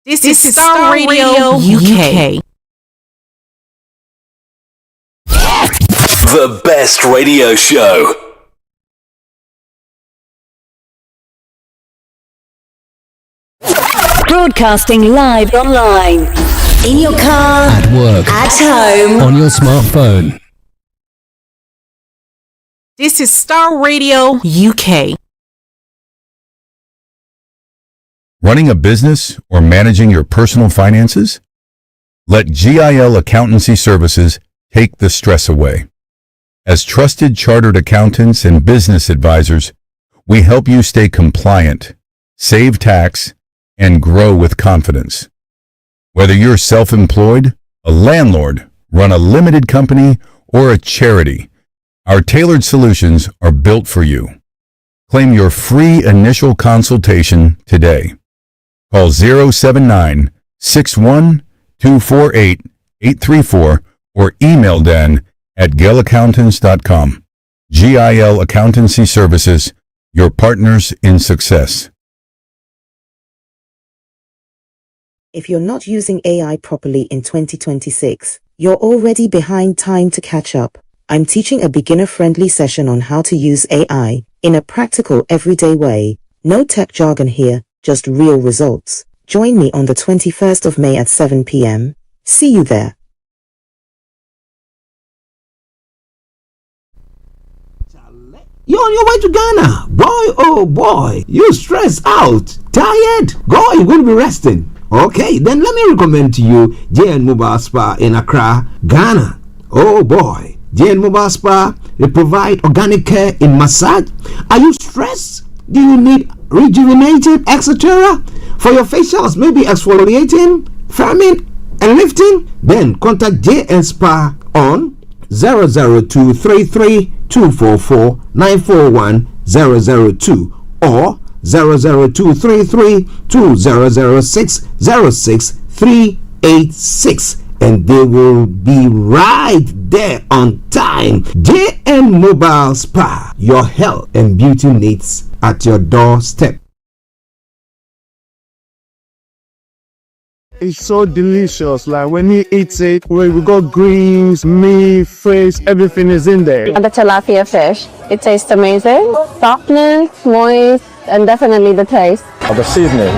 This is Starr Radio UK. The best radio show. Broadcasting live online. In your car. At work. At home. On your smartphone. This is Starr Radio UK. Running a business or managing your personal finances? Let GIL Accountancy Services take the stress away. As trusted chartered accountants and business advisors, we help you stay compliant, save tax, and grow with confidence. Whether you're self-employed, a landlord, run a limited company, or a charity, our tailored solutions are built for you. Claim your free initial consultation today. Call 079-61-248-834 or email Dan at gilaccountants.com. GIL Accountancy Services, your partners in success. If you're not using AI properly in 2026, you're already behind time to catch up. I'm teaching a beginner-friendly session on how to use AI in a practical, everyday way. No tech jargon here, just real results. Join me on the 21st of May at 7 p.m. See you there. You're on your way to Ghana. Boy, oh boy, you stressed out, tired. God, you're going to be resting. Okay, then let me recommend to you JN Mobile Spa in Accra, Ghana. Oh boy, JN Mobile Spa, they provide organic care in massage. Are you stressed? Do you need rejuvenated, etc.? For your facials, maybe exfoliating, firming, and lifting? Then contact JN Spa on 00233 244 941 002 or 00233 2006 06386, and they will be right there on time. JN Mobile Spa, your health and beauty needs at your doorstep. It's so delicious. Like when you eat it, we got greens, meat, fish, everything is in there. And the tilapia fish, it tastes amazing. Softness, moist, and definitely the taste. The seasoning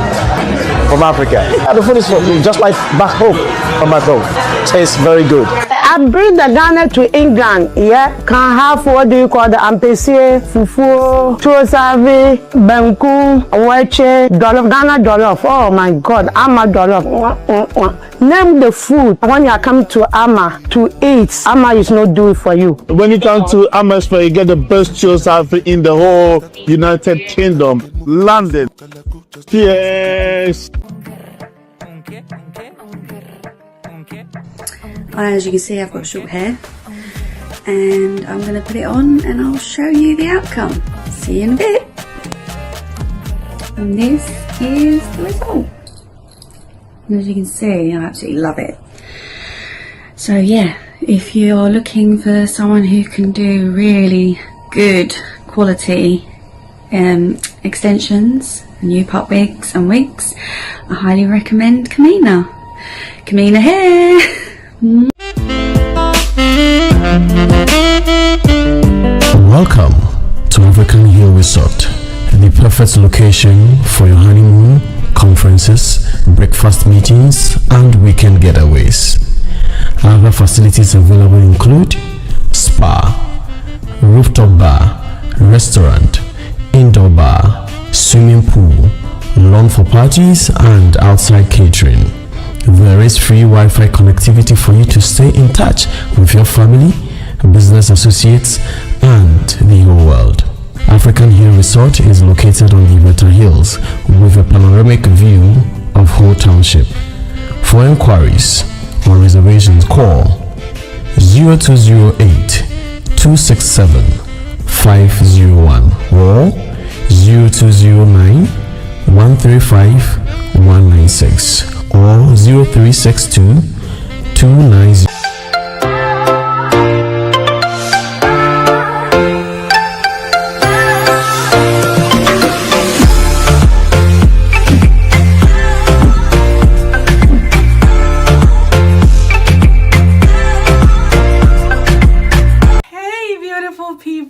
from Africa. The food is just like back home, from back home. Tastes very good. I bring the Ghana to England. Yeah, can have what do you call the ampesi, fufu, chosavi, banku, wache, jollof, Ghana jollof. Oh my God, Ama jollof. Name the food when you come to Ama to eat. Ama is not do it for you. When you come to Amersfoort, you get the best chosavi in the whole United Kingdom, London. Yes. As you can see, I've got short hair, and I'm going to put it on and I'll show you the outcome. See you in a bit. And this is the result. And as you can see, I absolutely love it. So yeah, if you're looking for someone who can do really good quality extensions, new pop wigs and wigs, I highly recommend Kamina. Kamina hair. Welcome to African Hill Resort, the perfect location for your honeymoon, conferences, breakfast meetings, and weekend getaways. Other facilities available include spa, rooftop bar, restaurant, indoor bar, swimming pool, lawn for parties, and outside catering. There is free Wi-Fi connectivity for you to stay in touch with your family, business associates, and the whole world. African Hill Resort is located on the Iveta Hills with a panoramic view of whole township. For inquiries or reservations, call 0208 267 501 or 0209 135 196 or 0362 290.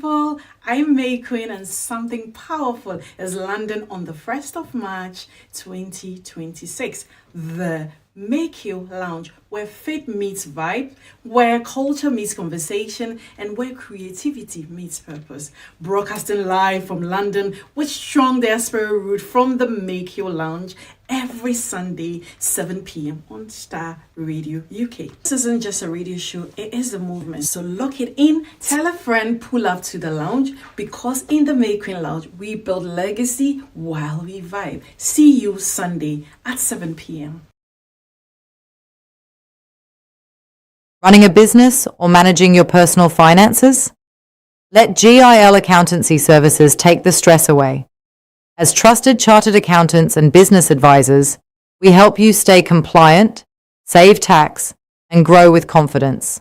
people. I'm May Queen, and something powerful is landing on the 1st of March 2026. The Make You Lounge, where faith meets vibe, where culture meets conversation, and where creativity meets purpose. Broadcasting live from London with strong diaspora root from the Make You Lounge every Sunday, 7 p.m. on Starr Radio UK. This isn't just a radio show, it is a movement. So lock it in, tell a friend, pull up to the lounge, because in the May Queen Lounge, we build legacy while we vibe. See you Sunday at 7 p.m. Running a business or managing your personal finances? Let GIL Accountancy Services take the stress away. As trusted chartered accountants and business advisors, we help you stay compliant, save tax, and grow with confidence.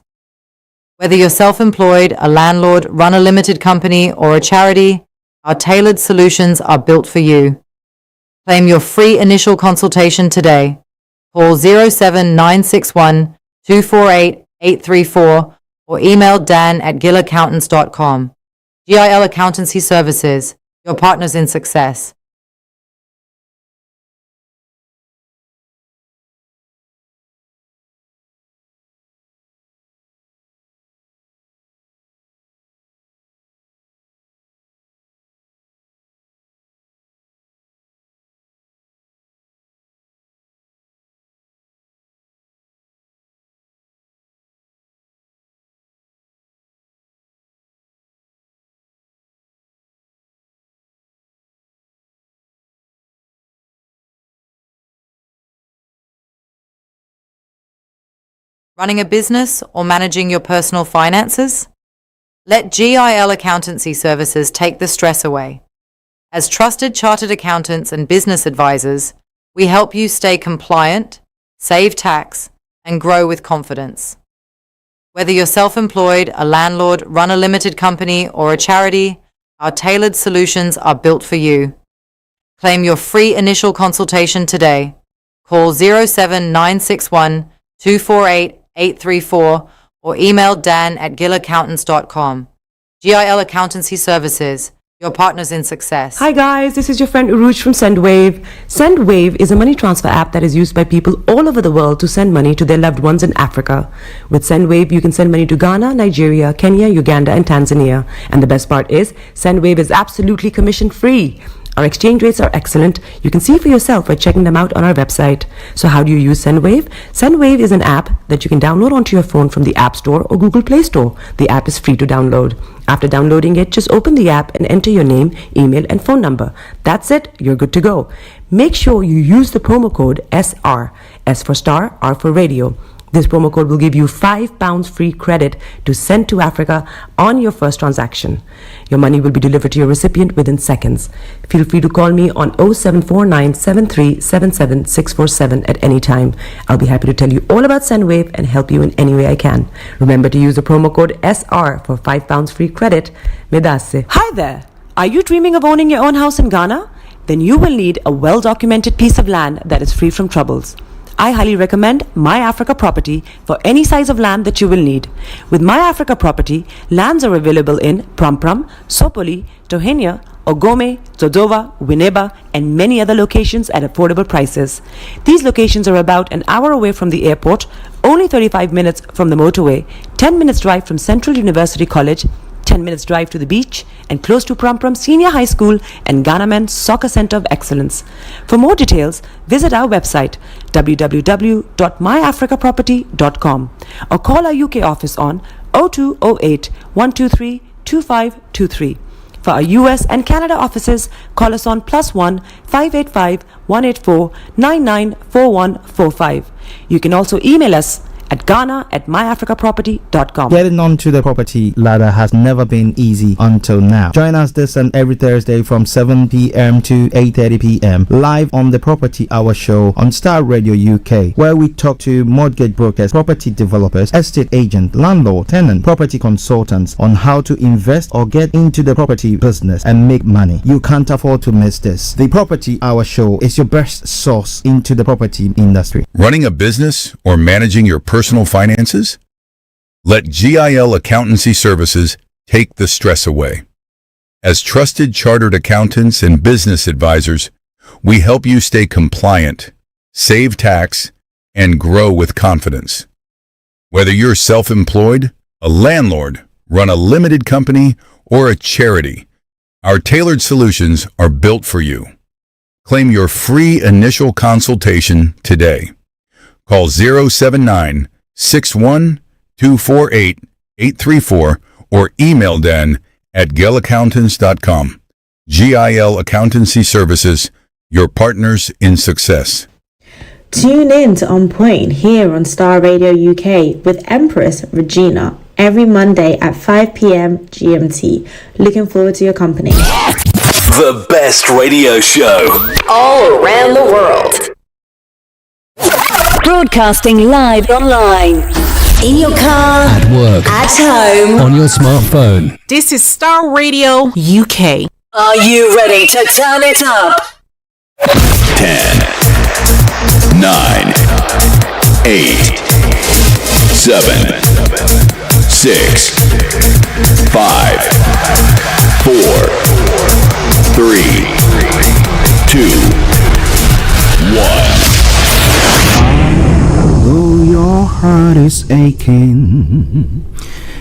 Whether you're self-employed, a landlord, run a limited company, or a charity, our tailored solutions are built for you. Claim your free initial consultation today. Call 07961 248 834 or email dan@gillaccountants.com. GIL Accountancy Services, your partners in success. Running a business or managing your personal finances? Let GIL Accountancy Services take the stress away. As trusted chartered accountants and business advisors, we help you stay compliant, save tax, and grow with confidence. Whether you're self-employed, a landlord, run a limited company, or a charity, our tailored solutions are built for you. Claim your free initial consultation today. Call 07961 248 834 or email dan@gillaccountants.com. GIL Accountancy Services, your partners in success. Hi guys, this is your friend Uruj from SendWave. SendWave is a money transfer app that is used by people all over the world to send money to their loved ones in Africa. With SendWave, you can send money to Ghana, Nigeria, Kenya, Uganda, and Tanzania. And the best part is, SendWave is absolutely commission-free. Our exchange rates are excellent. You can see for yourself by checking them out on our website. So how do you use SendWave? SendWave is an app that you can download onto your phone from the App Store or Google Play Store. The app is free to download. After downloading it, just open the app and enter your name, email, and phone number. That's it. You're good to go. Make sure you use the promo code SR. S for Star, R for Radio. This promo code will give you £5 free credit to send to Africa on your first transaction. Your money will be delivered to your recipient within seconds. Feel free to call me on 0749 7377 647 at any time. I'll be happy to tell you all about SendWave and help you in any way I can. Remember to use the promo code SR for £5 free credit. Medasse. Hi there. Are you dreaming of owning your own house in Ghana? Then you will need a well-documented piece of land that is free from troubles. I highly recommend My Africa Property for any size of land that you will need. With My Africa Property, lands are available in Pram, Sopoli, Tohenia, Ogome, Dodova, Winneba, and many other locations at affordable prices. These locations are about an hour away from the airport, only 35 minutes from the motorway, 10 minutes drive from Central University College, 10 minutes drive to the beach, and close to Pram Senior High School and Ghana Men's Soccer Center of Excellence. For more details, visit our website www.myafricaproperty.com or call our UK office on 0208 123 2523. For our US and Canada offices, call us on +1 585 184 994145. You can also email us at ghana@myafricaproperty.com. Getting onto the property ladder has never been easy until now. Join us this and every Thursday from 7 p.m. to 8:30 p.m. live on the Property Hour Show on Starr Radio UK, where we talk to mortgage brokers, property developers, estate agents, landlord, tenant, property consultants on how to invest or get into the property business and make money. You can't afford to miss this. The Property Hour Show is your best source into the property industry. Running a business or managing your personal finances? Let GIL Accountancy Services take the stress away. As trusted chartered accountants and business advisors, we help you stay compliant, save tax, and grow with confidence. Whether you're self-employed, a landlord, run a limited company, or a charity, our tailored solutions are built for you. Claim your free initial consultation today. Call 079-61-248-834 or email Dan at gilaccountants.com. GIL Accountancy Services, your partners in success. Tune in to On Point here on Starr Radio UK with Empress Regina every Monday at 5 p.m. GMT. Looking forward to your company. The best radio show All around the world. Broadcasting live online. In your car. At work. At home. On your smartphone. This is Starr Radio UK. Are you ready to turn it up? 10, 9, 8, 7, 6, 5, 4, 3, 2, 1. Though your heart is aching,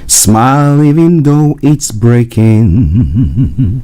smile even though it's breaking.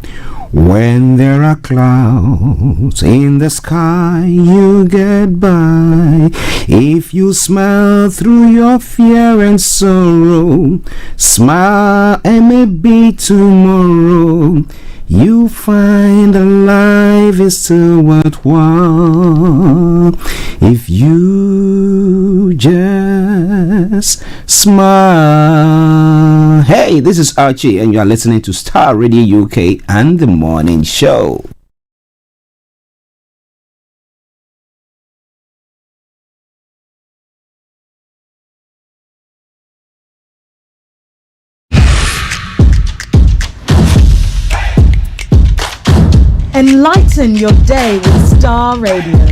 When there are clouds in the sky, you get by. If you smile through your fear and sorrow, smile and maybe tomorrow you find that life is still worthwhile if you just smile. Hey, this is Archie and you are listening to Starr Radio UK and The Morning Show. Enlighten your day with Starr Radio.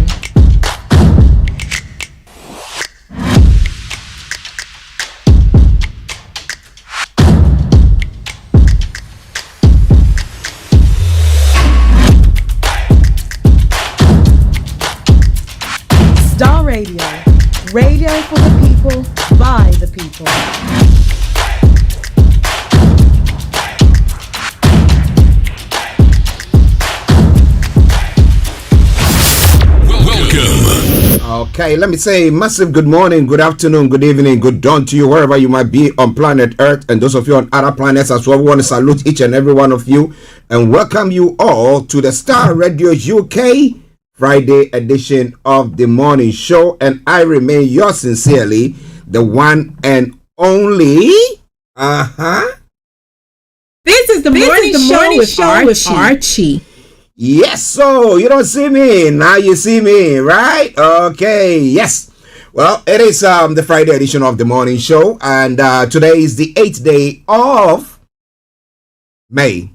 Starr Radio. Radio for the people, by the people. Okay, let me say massive good morning, good afternoon, good evening, good dawn to you wherever you might be on planet Earth and those of you on other planets as well. We want to salute each and every one of you and welcome you all to the Starr Radio UK Friday edition of the morning show. And I remain yours sincerely, the one and only. This is the morning show with Archie. Yes, so you don't see me, now you see me, right? Okay, yes. Well, it is the Friday edition of the morning show, and today is the 8th day of May,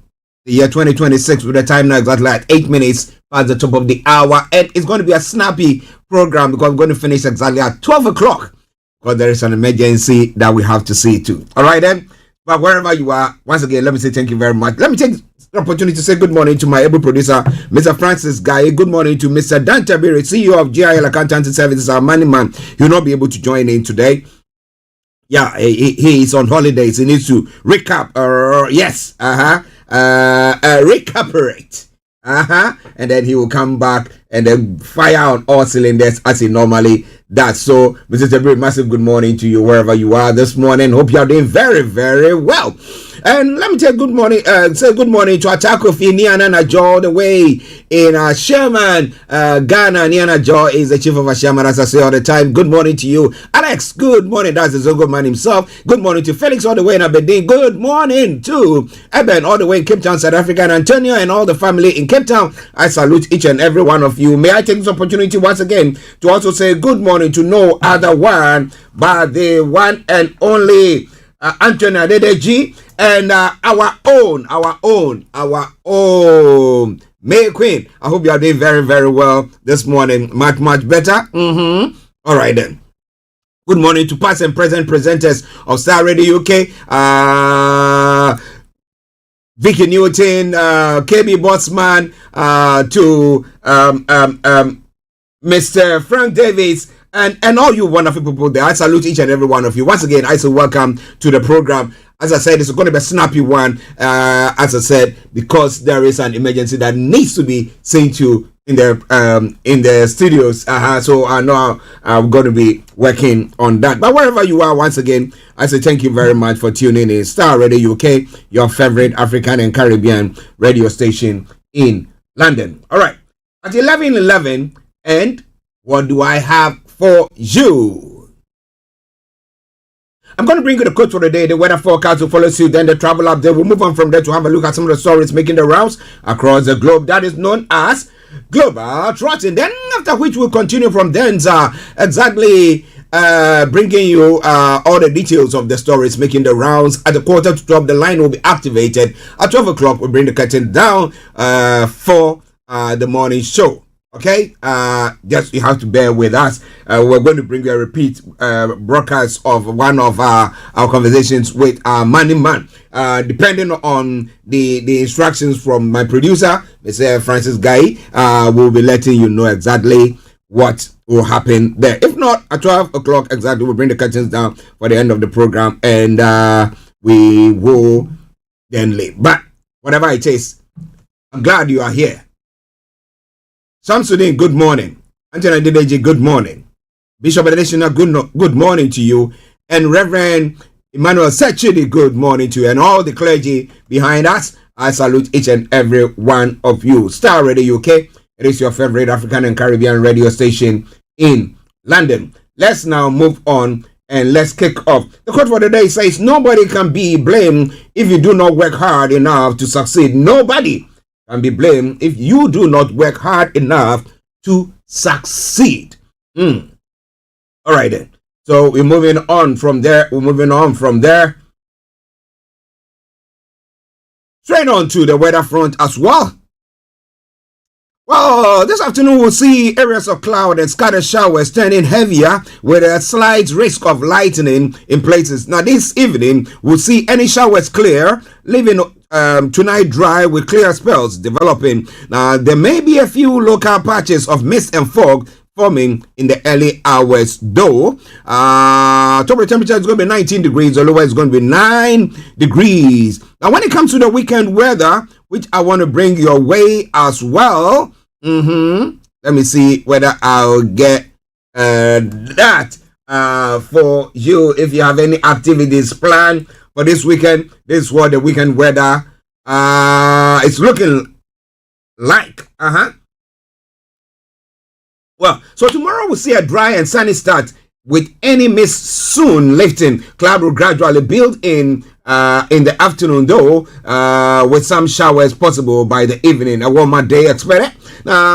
the year 2026, with the time now exactly at 8 minutes past the top of the hour, and it's going to be a snappy program because we're going to finish exactly at 12 o'clock because there is an emergency that we have to see to. All right, then. But wherever you are, once again, let me say thank you very much. Let me take the opportunity to say good morning to my able producer, Mr. Francis Guy. Good morning to Mr. Dan Tabiri, CEO of GIL Accountancy Services, our money man. He will not be able to join in today. Yeah, he is on holidays. He needs to recap. Recuperate. And then he will come back and then fire on all cylinders as he normally does. So, Mr. Tabiri, massive good morning to you wherever you are this morning. Hope you are doing very, very well. And let me say good morning to Atako Niana Najo all the way in Sherman, Ghana. Niana Jo is the chief of Sherman, as I say all the time. Good morning to you. Alex, good morning. That's the Zogo man himself. Good morning to Felix all the way in Aberdeen. Good morning to Eben all the way in Cape Town, South Africa, and Antonio and all the family in Cape Town. I salute each and every one of you. May I take this opportunity once again to also say good morning to no other one but the one and only Antonio Adedeji and our own May Queen. I hope you are doing very, very well this morning. Much, much better. All right then. Good morning to past and present presenters of Starr Radio UK. Vicky Newton, KB Botsman, to Mr. Frank Davis, and all you wonderful people there. I salute each and every one of you. Once again, I say welcome to the program. As I said, it's going to be a snappy one, as I said, because there is an emergency that needs to be seen to in the studios. So I know I'm going to be working on that. But wherever you are, once again, I say thank you very much for tuning in. Starr Radio UK, your favorite African and Caribbean radio station in London. All right, at 11:11, and what do I have for you? I'm going to bring you the quote for the day, the weather forecast will follow suit, then the travel update. We'll move on from there to have a look at some of the stories making the rounds across the globe. That is known as Global Trotting. Then after which we'll continue from then, exactly bringing you all the details of the stories making the rounds. At the 11:45, the line will be activated. At 12 o'clock, we'll bring the curtain down for the morning show. Okay, just you have to bear with us. We're going to bring you a repeat broadcast of one of our conversations with our money man. Depending on the instructions from my producer, Mr. Francis Guy, we'll be letting you know exactly what will happen there. If not, at 12 o'clock exactly, we'll bring the curtains down for the end of the program, and we will then leave. But whatever it is, I'm glad you are here. Samsudin, good morning. Anthony Dideji, good morning. Bishop Adesina, good morning to you. And Reverend Emmanuel Sechidi, good morning to you. And all the clergy behind us, I salute each and every one of you. Starr Radio UK, it is your favorite African and Caribbean radio station in London. Let's now move on and let's kick off. The quote for the day says, nobody can be blamed if you do not work hard enough to succeed. Nobody can be blamed if you do not work hard enough to succeed. All right then. So we're moving on from there. Straight on to the weather front as well. Well, this afternoon we'll see areas of cloud and scattered showers turning heavier with a slight risk of lightning in places. Now this evening we'll see any showers clear, leaving tonight dry with clear spells developing. Now there may be a few local patches of mist and fog forming in the early hours though. Top temperature is going to be 19 degrees, the lower is going to be 9 degrees. Now when it comes to the weekend weather, which I want to bring your way as well, let me see whether I'll get that for you. If you have any activities planned for this weekend, this is what the weekend weather it's looking like. Well, so tomorrow we'll see a dry and sunny start with any mist soon lifting. Cloud will gradually build in the afternoon though, with some showers possible by the evening. A warmer day expected.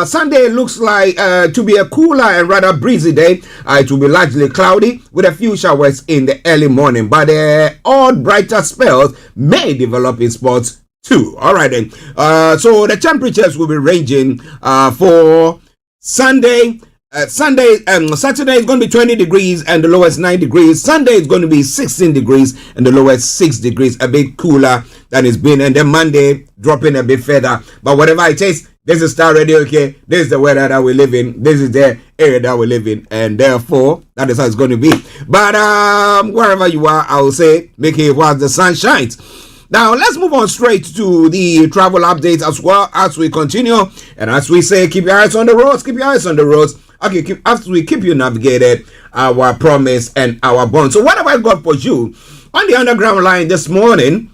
Sunday looks like to be a cooler and rather breezy day. It will be largely cloudy with a few showers in the early morning, but odd brighter spells may develop in spots too. All right then. So the temperatures will be ranging for Sunday. Saturday is going to be 20 degrees and the lowest 9 degrees. Sunday is going to be 16 degrees and the lowest 6 degrees, a bit cooler than it's been. And then Monday dropping a bit further. But whatever it is, this is Starr Radio, okay? This is the weather that we live in. This is the area that we live in. And therefore, that is how it's going to be. But wherever you are, I will say, make it while the sun shines. Now, let's move on straight to the travel updates as well as we continue. And as we say, keep your eyes on the roads. Keep your eyes on the roads. Okay, after we keep you navigated, our promise and our bond. So what have I got for you? On the underground line this morning,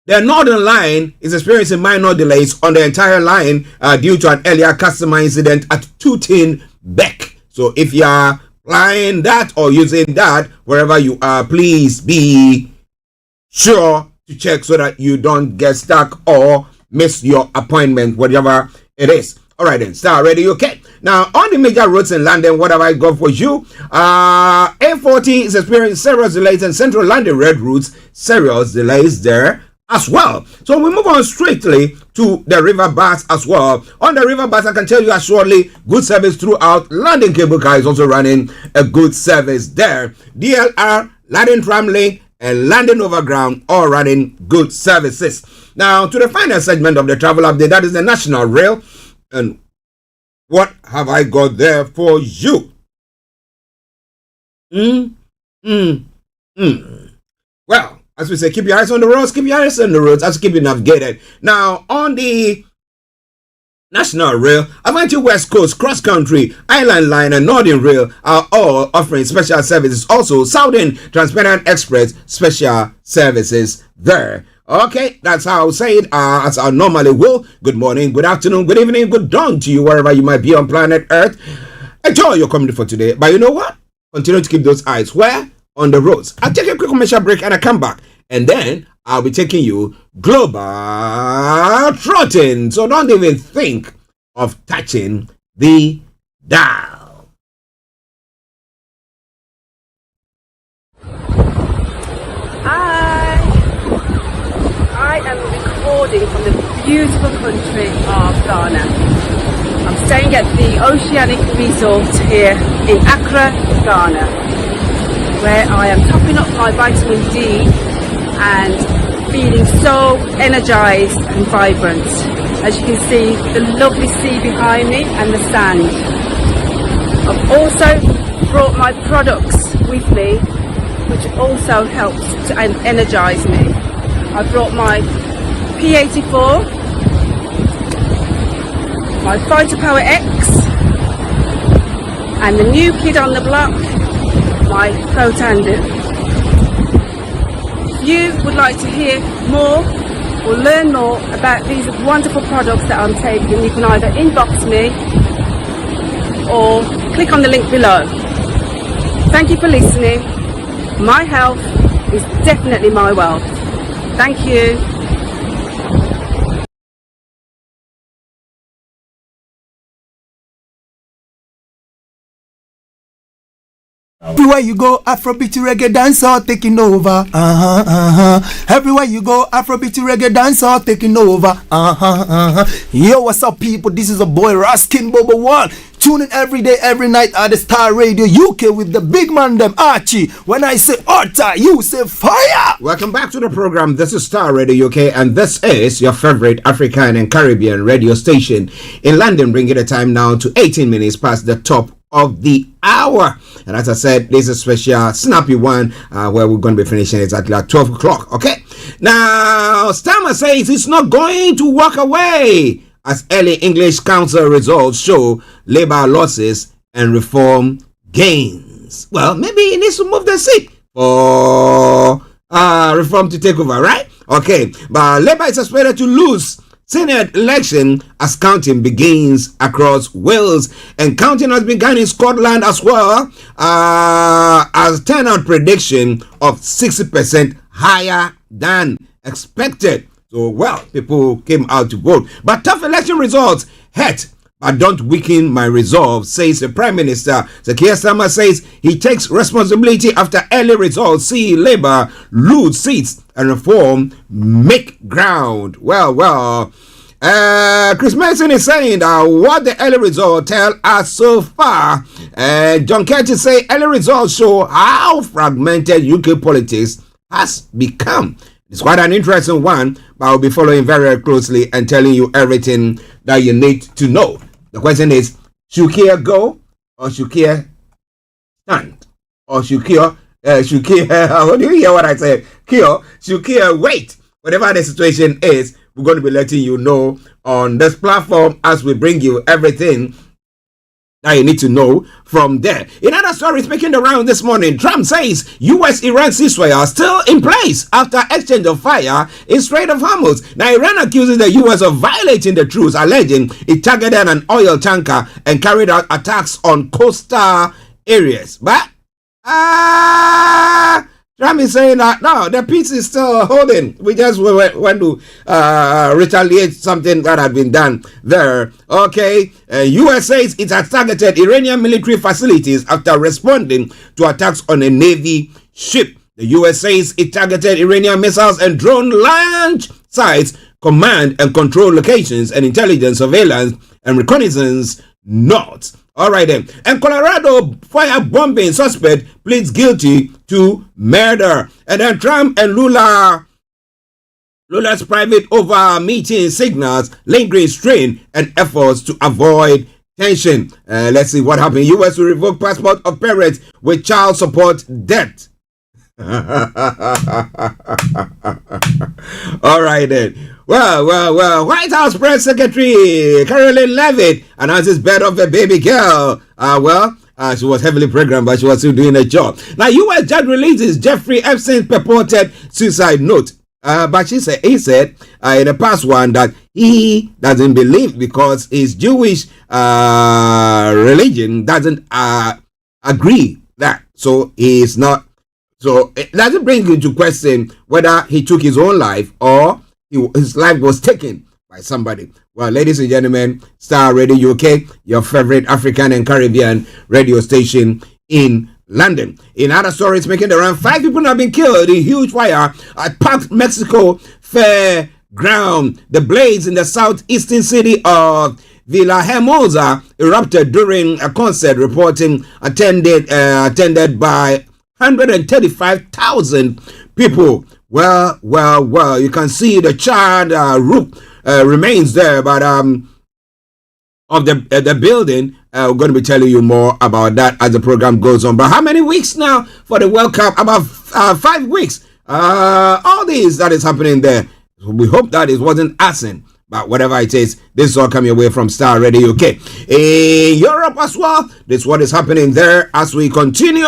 the northern line is experiencing minor delays on the entire line due to an earlier customer incident at Tooting Beck. So if you are flying that or using that, wherever you are, please be sure to check so that you don't get stuck or miss your appointment, whatever it is. All right then, Starr Radio, okay. Now, on the major roads in London, what have I got for you? A40 is experiencing serious delays in central London road routes. Serious delays there as well. So we move on straightly to the river bus as well. On the river bus, I can tell you assuredly, good service throughout. London Cable Car is also running a good service there. DLR, London Tram Link, and landing overground, all running good services. Now, to the final segment of the travel update, that is the National Rail. And what have I got there for you? Well, as we say, keep your eyes on the roads, keep your eyes on the roads as you keep you navigated. Now, on the National Rail, Avanti West Coast, Cross Country, Island Line, and Northern Rail are all offering special services. Also, Southern Transparent Express special services there. Okay, that's how I'll say it as I normally will. Good morning, good afternoon, good evening, good dawn to you wherever you might be on planet Earth. Enjoy your comedy for today. But you know what? Continue to keep those eyes where? On the roads. I'll take a quick commercial break and I come back. And then I'll be taking you global trotting. So don't even think of touching the dial. I am recording from the beautiful country of Ghana. I'm staying at the Oceanic Resort here in Accra, Ghana, where I am topping up my vitamin D and feeling so energized and vibrant. As you can see, the lovely sea behind me and the sand. I've also brought my products with me, which also helps to energize me. I brought my P84, my Fighter Power X, and the new kid on the block, my Protandim. If you would like to hear more or learn more about these wonderful products that I'm taking, you can either inbox me or click on the link below. Thank you for listening. My health is definitely my wealth. Thank you. Everywhere you go, Afrobeat reggae dancehall taking over. Everywhere you go, Afrobeat reggae dancehall taking over. Yo, what's up, people? This is a boy Raskin Bobo One. Tune in every day, every night at the Starr Radio UK with the big man them Archie. When I say Orta, you say fire. Welcome back to the program. This is Starr Radio UK, and this is your favorite African and Caribbean radio station in London, bringing the time now to 18 minutes past the top of the hour. And as I said, this is a special snappy one where we're going to be finishing exactly at 12 o'clock. Okay, now Starmer says it's not going to walk away as early English Council results show Labour losses and Reform gains. Well, maybe he needs to move the seat for Reform to take over, right? Okay, but Labour is expected to lose Senate election as counting begins across Wales, and counting has begun in Scotland as well, as turnout prediction of 60% higher than expected. So, well, people came out to vote. But tough election results hurt, but don't weaken my resolve, says the Prime Minister. Sir Keir Starmer says he takes responsibility after early results see Labour lose seats and Reform make ground. Well, Chris Mason is saying what the early results tell us so far. John Curtis say early results show how fragmented UK politics has become. It's quite an interesting one, but I'll be following very closely and telling you everything that you need to know. The question is, should Keir go or should Keir stand? Or should Keir, what do you hear what I say? Should Keir wait? Whatever the situation is, we're going to be letting you know on this platform as we bring you everything that you need to know from there. In other stories making the round this morning, Trump says US-Iran ceasefire still in place after exchange of fire in Strait of Hormuz. Now, Iran accuses the US of violating the truce, alleging it targeted an oil tanker and carried out attacks on coastal areas. But Trump is saying that no, the peace is still holding. We just want to retaliate something that had been done there. Okay, US says it has targeted Iranian military facilities after responding to attacks on a Navy ship. The US says it targeted Iranian missiles and drone launch sites, command and control locations, and intelligence surveillance and reconnaissance nodes. All right then. And Colorado fire bombing suspect pleads guilty to to murder. And then Trump and Lula's private Oval meeting signals lingering strain and efforts to avoid tension. Let's see what happened. U.S. to revoke passport of parents with child support debt. All right then. Well. White House Press Secretary Caroline Leavitt announces birth of a baby girl. She was heavily pregnant, but she was still doing a job. Now, U.S. judge releases Jeffrey Epstein's purported suicide note. But he said in the past one that he doesn't believe because his Jewish religion doesn't agree that. So he is not. So it doesn't bring into question whether he took his own life or his life was taken by somebody. Well, ladies and gentlemen, Starr Radio UK, your favorite African and Caribbean radio station in London. In other stories making the round, 5 people have been killed in huge fire at Park Mexico Fairground. The blaze in the southeastern city of Villahermosa erupted during a concert reporting attended by 135,000 people. Well, you can see the charred roof remains there, but of the building. We're going to be telling you more about that as the program goes on. But how many weeks now for the World Cup? About 5 weeks. All this that is happening there. We hope that it wasn't arson. But whatever it is, this is all coming away from Starr Radio UK. In Europe as well, this is what is happening there as we continue.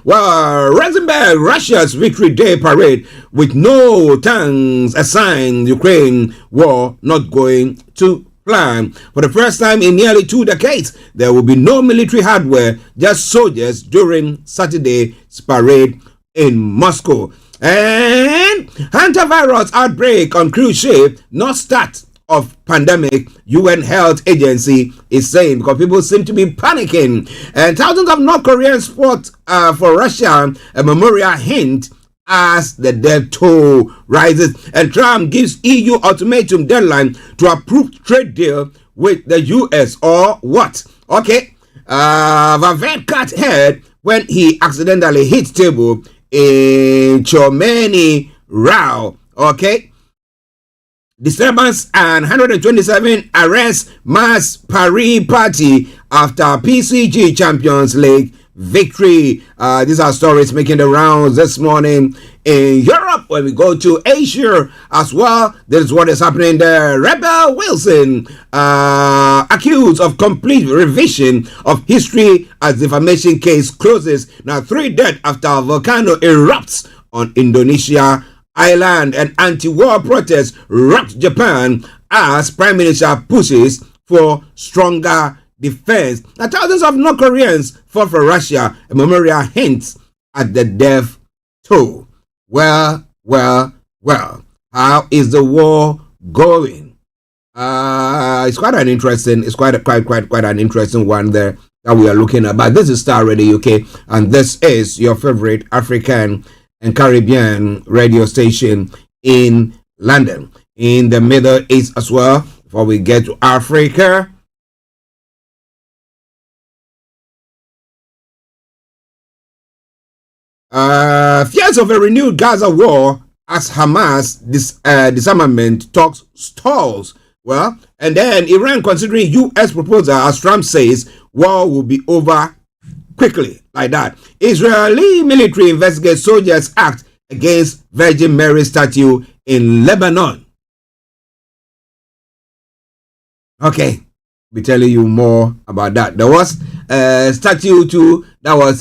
Well, Rosenberg, Russia's Victory Day parade with no tanks assigned. Ukraine war not going to plan. For the first time in nearly 2 decades, there will be no military hardware, just soldiers during Saturday's parade in Moscow. And hantavirus outbreak on cruise ship, not start of pandemic, UN Health Agency is saying, because people seem to be panicking. And thousands of North Koreans fought for Russia, a memorial hint as the death toll rises. And Trump gives EU ultimatum deadline to approve trade deal with the US or what? Okay. Vaved cut head when he accidentally hit table in Chomeni Rao. Okay. Disturbance and 127 arrests mass Paris party after PCG Champions League victory. These are stories making the rounds this morning in Europe. When we go to Asia as well, this is what is happening there. Rebel Wilson accused of complete revision of history as defamation case closes. Now 3 dead after volcano erupts on Indonesia island, and anti-war protests rocked Japan as Prime Minister pushes for stronger defense. Now, thousands of North Koreans fought for Russia. A memorial hints at the death toll. Well. How is the war going? It's quite an interesting one there that we are looking at. But this is Starr Radio UK, and this is your favorite African and Caribbean radio station in London. In the Middle East as well, before we get to Africa. Fears of a renewed Gaza war as Hamas disarmament talks stalls. Well, and then Iran considering U.S. proposal as Trump says war will be over quickly, like that. Israeli military investigates soldiers act against Virgin Mary statue in Lebanon. Okay, I'll be telling you more about that. There was a statue too that was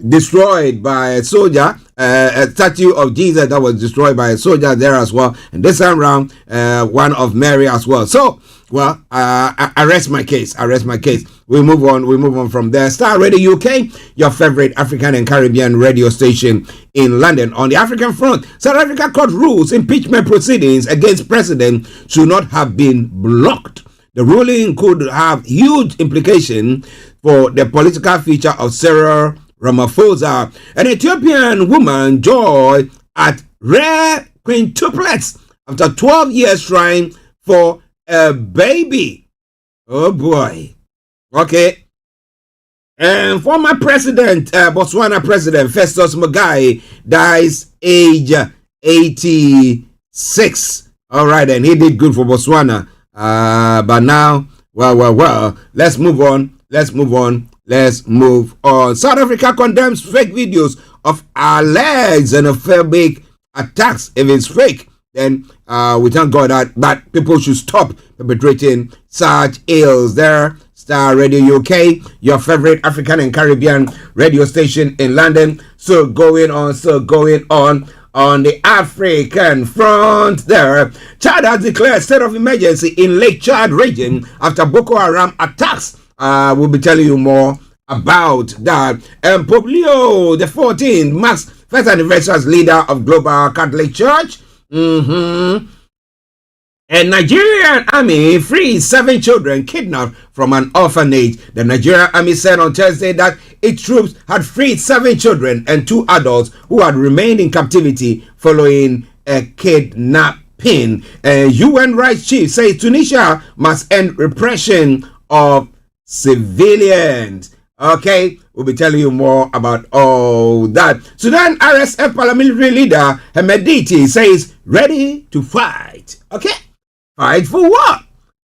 destroyed by a soldier. A statue of Jesus that was destroyed by a soldier there as well. And this time around, one of Mary as well. So, well, I rest my case. We move on from there. Starr Radio UK, your favorite African and Caribbean radio station in London. On the African front, South Africa court rules impeachment proceedings against president should not have been blocked. The ruling could have huge implications for the political future of Cyril Ramaphosa. An Ethiopian woman joy at rare quintuplets after 12 years trying for a baby. Oh boy. Okay. And former president, Botswana president Festus Mogae dies age 86. All right, and he did good for Botswana. But now, well, let's move on. South Africa condemns fake videos of alleged xenophobic attacks. If it's fake, then we thank God that people should stop perpetrating such ills. There, Starr Radio UK, your favorite African and Caribbean radio station in London. So going on the African front there. Chad has declared state of emergency in Lake Chad region after Boko Haram attacks. We'll be telling you more about that. And Pope Leo the 14th marks first anniversary as leader of Global Catholic Church. And Nigerian army frees 7 children kidnapped from an orphanage. The Nigerian army said on Thursday that its troops had freed 7 children and 2 adults who had remained in captivity following a kidnapping. UN rights chief says Tunisia must end repression of civilians. Okay, we'll be telling you more about all that. Sudan RSF parliamentary leader Hemedti says ready to fight. Okay, fight for what?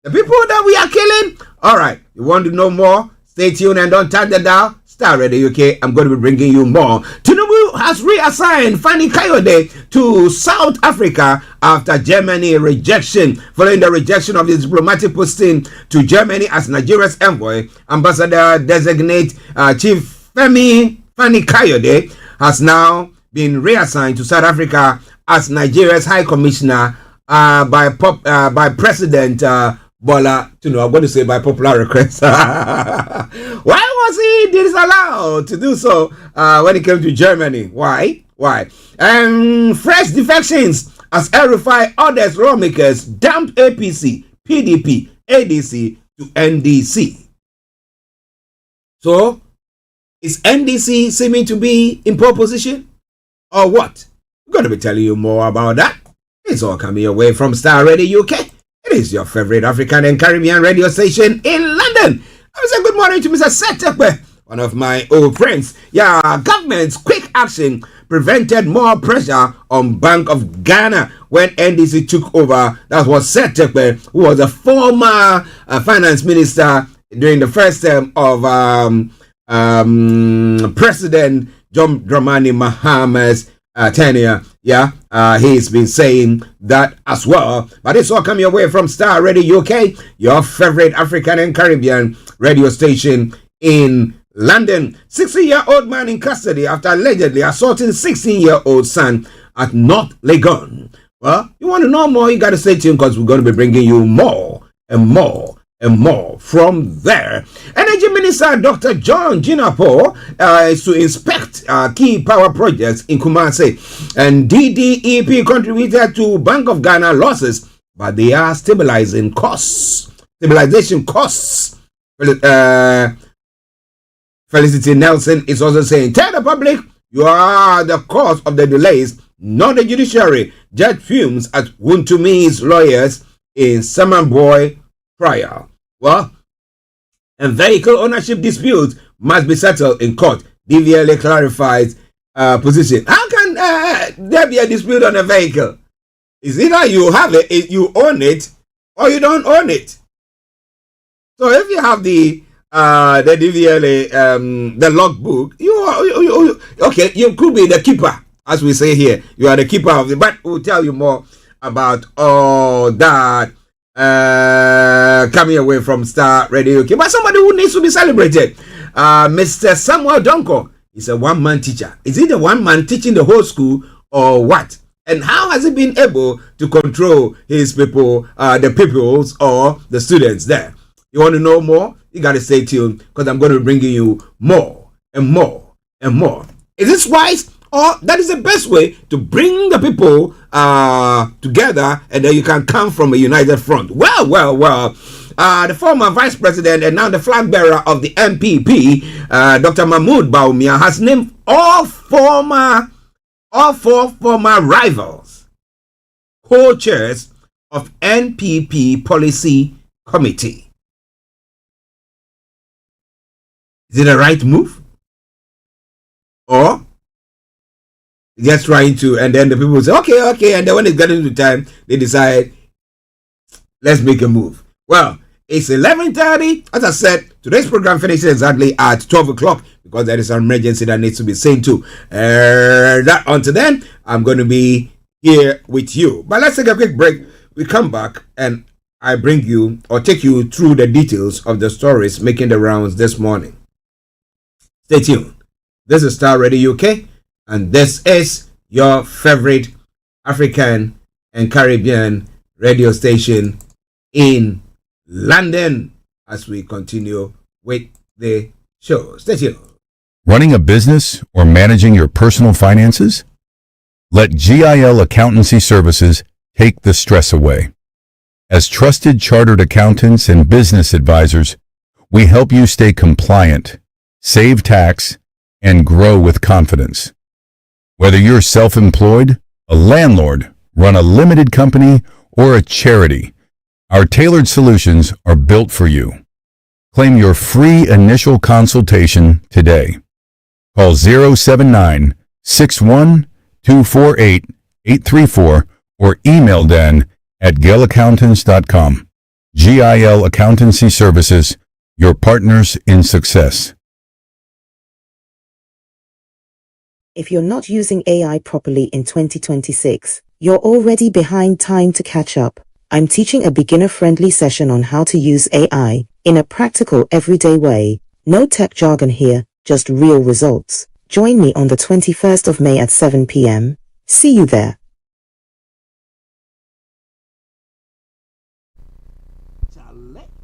The people that we are killing? All right, you want to know more? Stay tuned and don't touch the dial. Starr Radio UK, I'm going to be bringing you more. Tinubu has reassigned Fani Kayode to South Africa after Germany rejection. Following the rejection of his diplomatic posting to Germany as Nigeria's envoy, Ambassador designate Chief Fani Kayode has now been reassigned to South Africa as Nigeria's High Commissioner by President Bola, I'm going to say by popular request. Why was he disallowed to do so when it came to Germany? Why? Fresh defections as El-Rufai orders lawmakers dump APC, PDP, ADC to NDC. So, is NDC seeming to be in pole position? Or what? I'm going to be telling you more about that. It's all coming your way from Starr Radio UK. It is your favorite African and Caribbean radio station in London. I would say good morning to Mr. Setekwe, one of my old friends. Yeah, government's quick action prevented more pressure on Bank of Ghana when NDC took over. That was Setekwe, who was a former finance minister during the first term of President John Dramani Mahama's tenure. He's been saying that as well. But it's all coming your way from Starr Radio UK, your favorite African and Caribbean radio station in London. 60-year-old man in custody after allegedly assaulting 16-year-old son at North Legon. Well, you want to know more, you got to stay tuned because we're going to be bringing you more and more from there. Energy Minister Dr. John Jinapo is to inspect key power projects in Kumasi, and DDEP contributed to Bank of Ghana losses, but they are stabilization costs. Felicity Nelson is also saying, tell the public you are the cause of the delays, not the judiciary. Judge fumes at Wuntumi's lawyers in Samanboy trial. Well, and vehicle ownership disputes must be settled in court. DVLA clarifies position. How can there be a dispute on a vehicle? Is either you have it, you own it, or you don't own it. So if you have the DVLA, the logbook, you could be the keeper, as we say here. You are the keeper of it. But we'll tell you more about all that. Coming away from Starr Radio UK, but somebody who needs to be celebrated. Mr. Samuel Donko is a one-man teacher. Is he the one-man teaching the whole school or what? And how has he been able to control his people, the pupils or the students there? You want to know more? You got to stay tuned because I'm going to be bringing you more and more and more. Is this wise? Or that is the best way to bring the people together, and then you can come from a united front. Well. The former vice president and now the flag bearer of the MPP, Dr. Mahmoud Baumia, has named all four former rivals co-chairs of NPP policy committee. Is it the right move? Or just trying to, and then the people will say, okay, and then when it's getting to time, they decide, let's make a move. Well, it's 11:30. As I said, today's program finishes exactly at 12 o'clock because there is an emergency that needs to be seen to. Until then, I'm going to be here with you. But let's take a quick break. We come back and I bring you or take you through the details of the stories making the rounds this morning. Stay tuned. This is Starr Radio UK, and this is your favorite African and Caribbean radio station in London as we continue with the show. Stay tuned. Running a business or managing your personal finances? Let GIL Accountancy Services take the stress away. As trusted chartered accountants and business advisors, we help you stay compliant, save tax, and grow with confidence. Whether you're self-employed, a landlord, run a limited company, or a charity, our tailored solutions are built for you. Claim your free initial consultation today. Call 079-61-248-834 or email Dan at gilaccountants.com. GIL Accountancy Services, your partners in success. If you're not using AI properly in 2026, you're already behind time to catch up. I'm teaching a beginner-friendly session on how to use AI in a practical, everyday way. No tech jargon here, just real results. Join me on the 21st of May at 7 p.m. See you there.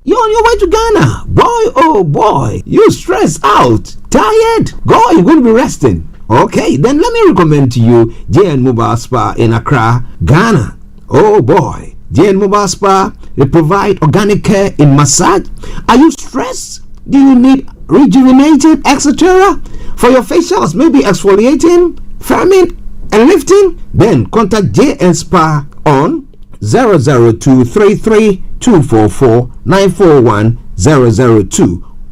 You're on your way to Ghana. Boy, oh boy, you stressed out, tired. Go, you're going to be resting. Okay, then let me recommend to you JN Mobile Spa in Accra, Ghana. Oh boy, JN Mobile Spa, they provide organic care in massage. Are you stressed? Do you need rejuvenated, etc.? For your facials, maybe exfoliating, firming, and lifting? Then contact JN Spa on 00233244941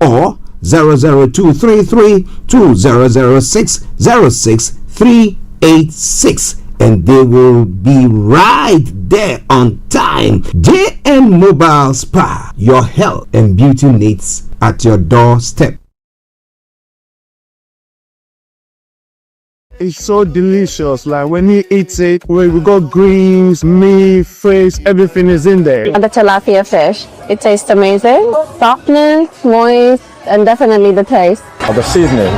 or 00233200606 and they will be right there on time. JN Mobile Spa, your health and beauty needs at your doorstep. It's so delicious. Like when you eat it, we got greens, meat, fish, everything is in there. And the tilapia fish, it tastes amazing. Softness, moist, and definitely the taste. Of the seasoning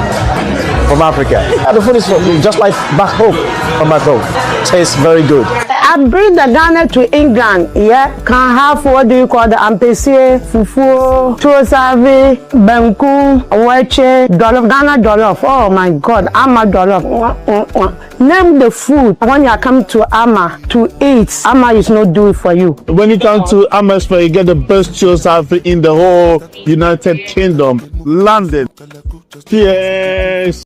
from Africa. The food is just like back home. Tastes very good. I bring the Ghana to England, yeah. Can have what do you call the ampesi, fufu, chosavi, banku, weche, jollof, Ghana jollof. Oh my God, Ama jollof. Name the food when you come to Ama to eat. Ama is not do it for you. When you come to Amersfoort, you get the best chosavi in the whole United Kingdom, London. Yes.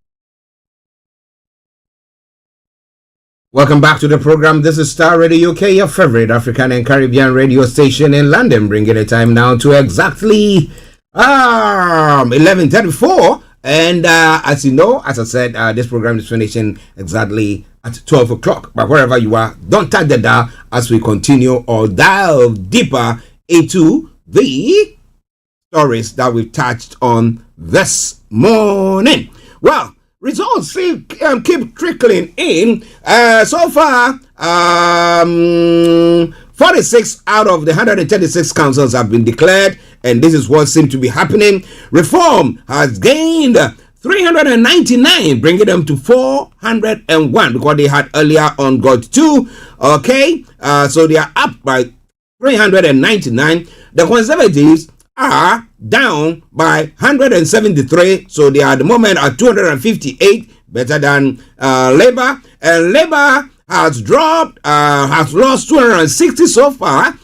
Welcome back to the program. This is Starr Radio UK, your favorite African and Caribbean radio station in London, bringing the time now to exactly 11:34. And as you know, as I said, this program is finishing exactly at 12 o'clock. But wherever you are, don't touch the dial as we continue or dive deeper into the stories that we've touched on this morning. Well, results keep trickling in. So far, 46 out of the 136 councils have been declared, and this is what seems to be happening. Reform has gained 399, bringing them to 401 because they had earlier on got 2. Okay, so they are up by 399. The Conservatives are down by 173, so they are at the moment at 258, better than Labour. And Labour has dropped, has lost 260 so far,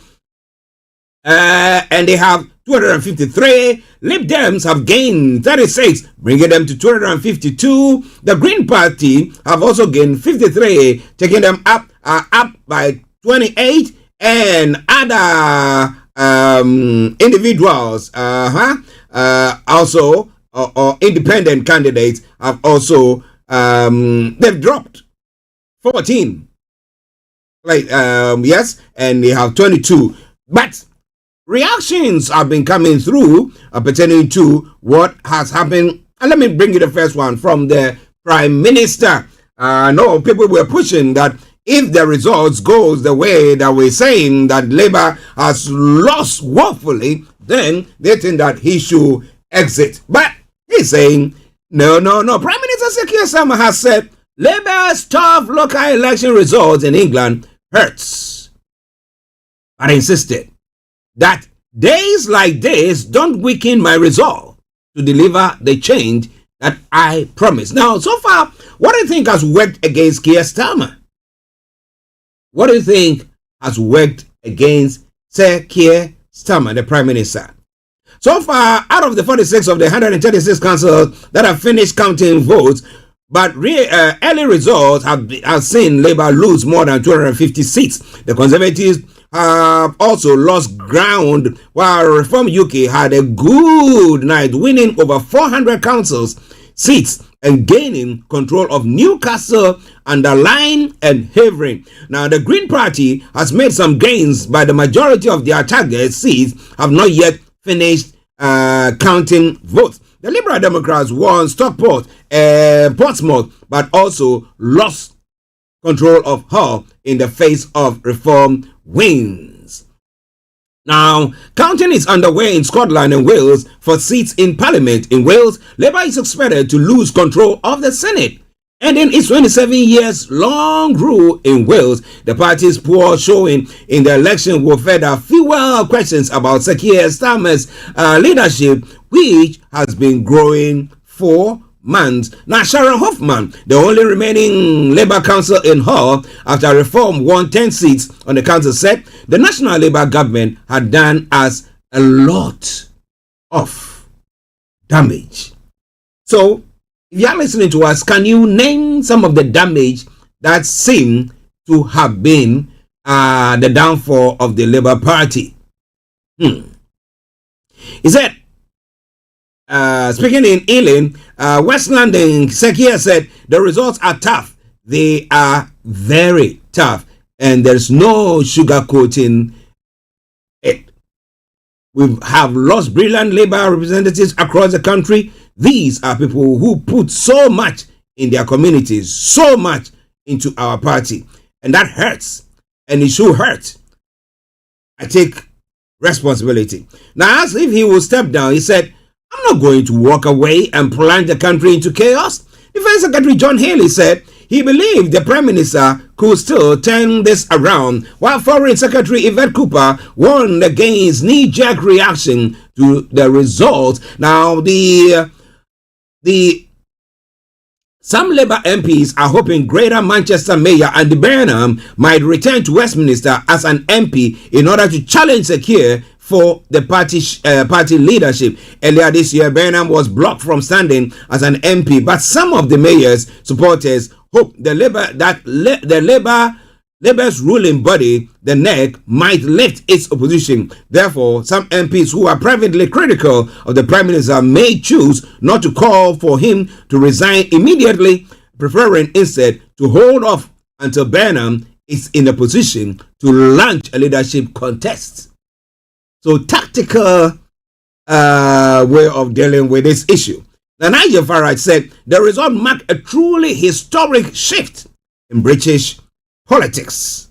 and they have 253. Lib Dems have gained 36, bringing them to 252. The Green Party have also gained 53, taking them up by 28, and other individuals also or independent candidates have also they've dropped 14. Yes, and they have 22. But reactions have been coming through pertaining to what has happened. And let me bring you the first one from the Prime Minister. No, people were pushing that if the results goes the way that we're saying that Labour has lost woefully, then they think that he should exit. But he's saying, no. Prime Minister Sir Keir Starmer has said Labour's tough local election results in England hurts. But insisted that days like this don't weaken my resolve to deliver the change that I promised. Now, so far, what do you think has worked against Keir Starmer? What do you think has worked against Sir Keir Starmer, the Prime Minister? So far, out of the 46 of the 136 councils that have finished counting votes, but early results have seen Labour lose more than 250 seats. The Conservatives have also lost ground, while Reform UK had a good night, winning over 400 councils seats and gaining control of Newcastle, Underline and Havering. Now, the Green Party has made some gains, but the majority of their target seats have not yet finished counting votes. The Liberal Democrats won Stockport and Portsmouth, but also lost control of Hull in the face of Reform wins. Now, counting is underway in Scotland and Wales for seats in Parliament. In Wales, Labour is expected to lose control of the Senate. Ending its 27 years long rule in Wales, the party's poor showing in the election will further fuel questions about Sir Keir Starmer's leadership, which has been growing for months. Now, Sharon Hoffman, the only remaining Labour council in Hull after Reform won 10 seats on the council, said the National Labour government had done us a lot of damage. So, if you are listening to us, can you name some of the damage that seemed to have been the downfall of the Labour Party? He said, speaking in Ealing, West London, Sir Keir said, the results are tough. They are very tough. And there's no sugarcoating it. We have lost brilliant Labour representatives across the country. These are people who put so much in their communities, so much into our party. And that hurts. And it should hurt. I take responsibility. Now, as if he will step down, he said, I'm not going to walk away and plunge the country into chaos. Defense Secretary John Haley said he believed the Prime Minister could still turn this around, while Foreign Secretary Yvette Cooper warned against knee-jerk reaction to the results. Now, some Labour MPs are hoping Greater Manchester Mayor Andy Burnham might return to Westminster as an MP in order to challenge Sir Keir for the party leadership. Earlier this year, Burnham was blocked from standing as an MP, but some of the mayor's supporters hope Labour's ruling body, the NEC, might lift its opposition. Therefore, some MPs who are privately critical of the Prime Minister may choose not to call for him to resign immediately, preferring instead to hold off until Burnham is in a position to launch a leadership contest. So, tactical way of dealing with this issue. Now, Nigel Farage said the result marked a truly historic shift in British politics.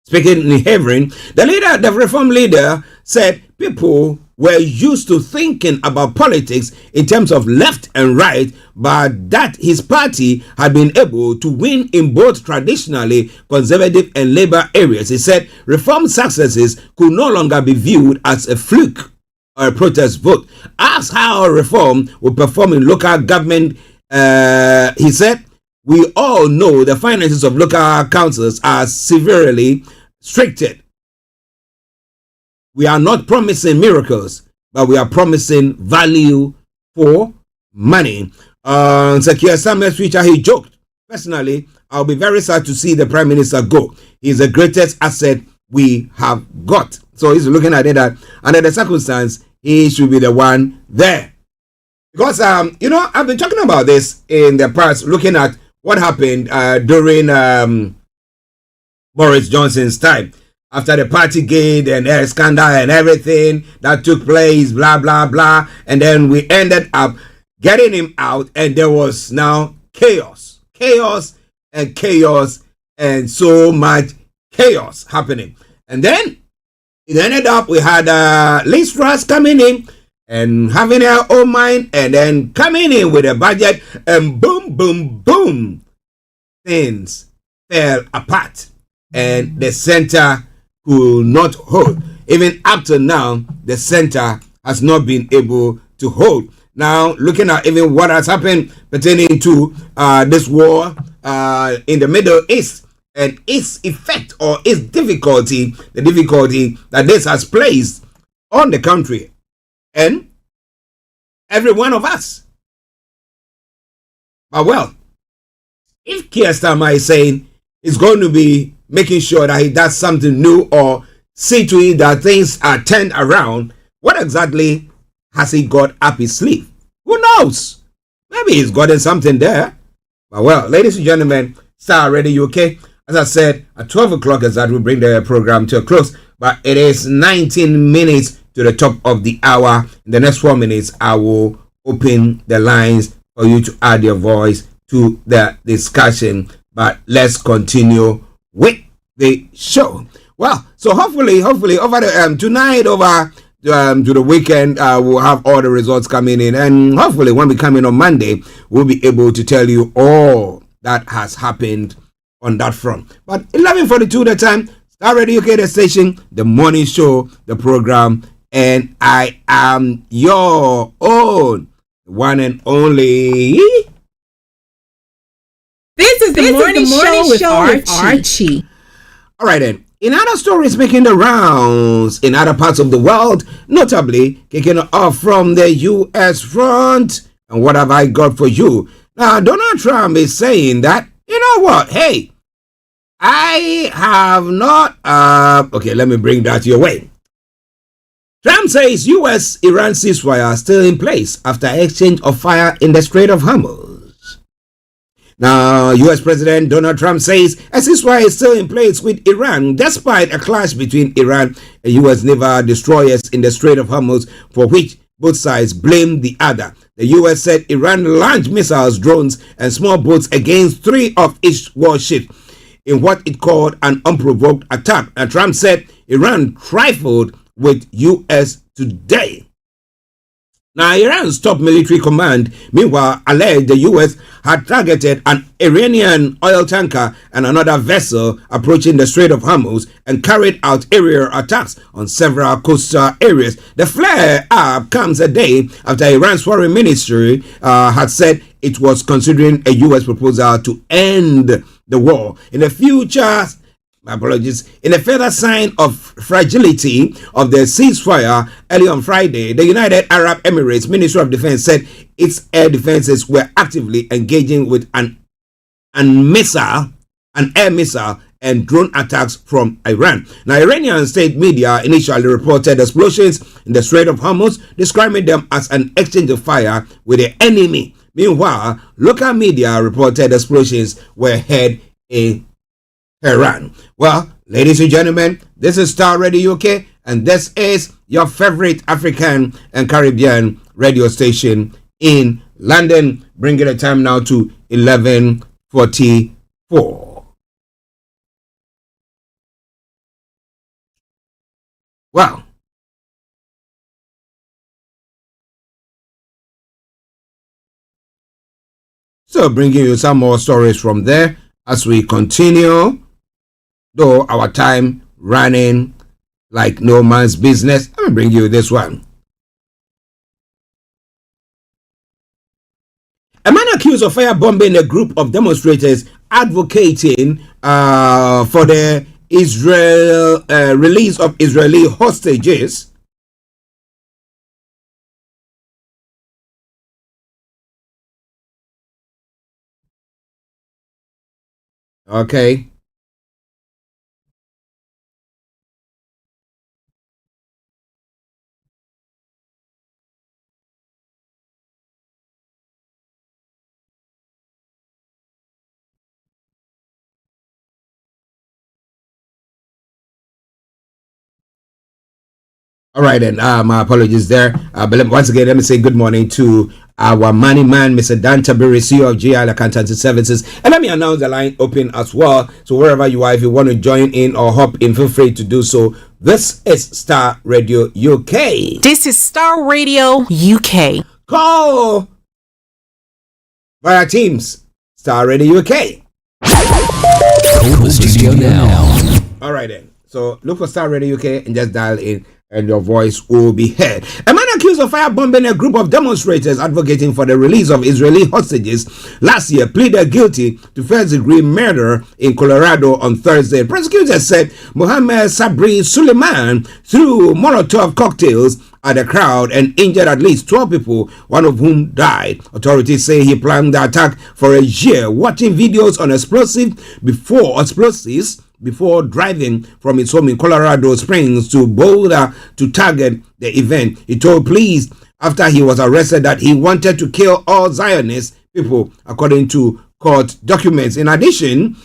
Speaking in Havering, the Reform leader, said people were used to thinking about politics in terms of left and right, but that his party had been able to win in both traditionally conservative and Labour areas. He said Reform successes could no longer be viewed as a fluke or a protest vote. Asked how Reform would perform in local government, he said, we all know the finances of local councils are severely restricted. We are not promising miracles, but we are promising value for money. On Sir Keir Starmer's future, he joked, personally, I'll be very sad to see the Prime Minister go. He's the greatest asset we have got. So he's looking at it that under the circumstance, he should be the one there. Because I've been talking about this in the past, looking at what happened during Boris Johnson's time. After the party gate and air scandal and everything that took place, blah, blah, blah. And then we ended up getting him out, and there was now chaos. Chaos and chaos and so much chaos happening. And then it ended up, we had Liz Truss coming in and having her own mind, and then coming in with a budget, and boom, boom, boom, things fell apart. And the center could not hold. Even up to now, the center has not been able to hold. Now, looking at even what has happened pertaining to this war in the Middle East and its effect or its difficulty, the difficulty that this has placed on the country and every one of us. But well, if Keir Starmer is saying he's going to be making sure that he does something new or see to it that things are turned around, what exactly has he got up his sleeve? Who knows? Maybe he's gotten something there. But well, ladies and gentlemen, Starr Radio UK. As I said, at 12 o'clock as that we bring the program to a close. But it is 19 minutes to the top of the hour. In the next 4 minutes, I will open the lines for you to add your voice to the discussion. But let's continue with the show. Well, so hopefully over the tonight, over to the weekend, we'll have all the results coming in, and hopefully when we come in on Monday, we'll be able to tell you all that has happened on that front. But 11:42 the time, Starr Radio UK, the station, the morning show, the program, and I am your own one and only. This is the morning show with Archie. All right then. In other stories making the rounds in other parts of the world, notably kicking off from the U.S. front, and what have I got for you? Now, Donald Trump is saying that, you know what, hey, I have not, okay, let me bring that your way. Trump says U.S.-Iran ceasefire still in place after exchange of fire in the Strait of Hormuz. Now, U.S. President Donald Trump says a ceasefire is still in place with Iran, despite a clash between Iran and U.S. naval destroyers in the Strait of Hormuz, for which both sides blame the other. The U.S. said Iran launched missiles, drones, and small boats against 3 of its warships in what it called an unprovoked attack. And Trump said Iran trifled with U.S. today. Now, Iran's top military command, meanwhile, alleged the U.S. had targeted an Iranian oil tanker and another vessel approaching the Strait of Hormuz and carried out aerial attacks on several coastal areas. The flare-up comes a day after Iran's foreign ministry had said it was considering a U.S. proposal to end the war. In the future, in a further sign of fragility of the ceasefire, early on Friday, the United Arab Emirates Ministry of Defense said its air defenses were actively engaging with an air missile and drone attacks from Iran. Now, Iranian state media initially reported explosions in the Strait of Hormuz, describing them as an exchange of fire with the enemy. Meanwhile, local media reported explosions were heard in Iran. Well, ladies and gentlemen, this is Starr Radio UK, and this is your favorite African and Caribbean radio station in London, bringing the time now to 11:44. Well, so bringing you some more stories from there as we continue. Though our time running like no man's business, let me bring you this one. A man accused of firebombing a group of demonstrators advocating for the release of Israeli hostages. Okay. All right, then. My apologies there. But once again, let me say good morning to our money man, Mr. Dan Tabiri, CEO of GI Accountancy Services. And let me announce the line open as well. So wherever you are, if you want to join in or hop in, feel free to do so. This is Star Radio UK. This is Star Radio UK. Call via Teams. Star Radio UK. Call the studio now. All right, then. So look for Star Radio UK and just dial in, and your voice will be heard. A man accused of firebombing a group of demonstrators advocating for the release of Israeli hostages last year pleaded guilty to first-degree murder in Colorado on Thursday. Prosecutors said Mohammed Sabri Suleiman threw Molotov cocktails at the crowd and injured at least 12 people, one of whom died. Authorities say he planned the attack for a year, watching videos on explosives before driving from his home in Colorado Springs to Boulder to target the event. He told police after he was arrested that he wanted to kill all Zionist people, according to court documents. In addition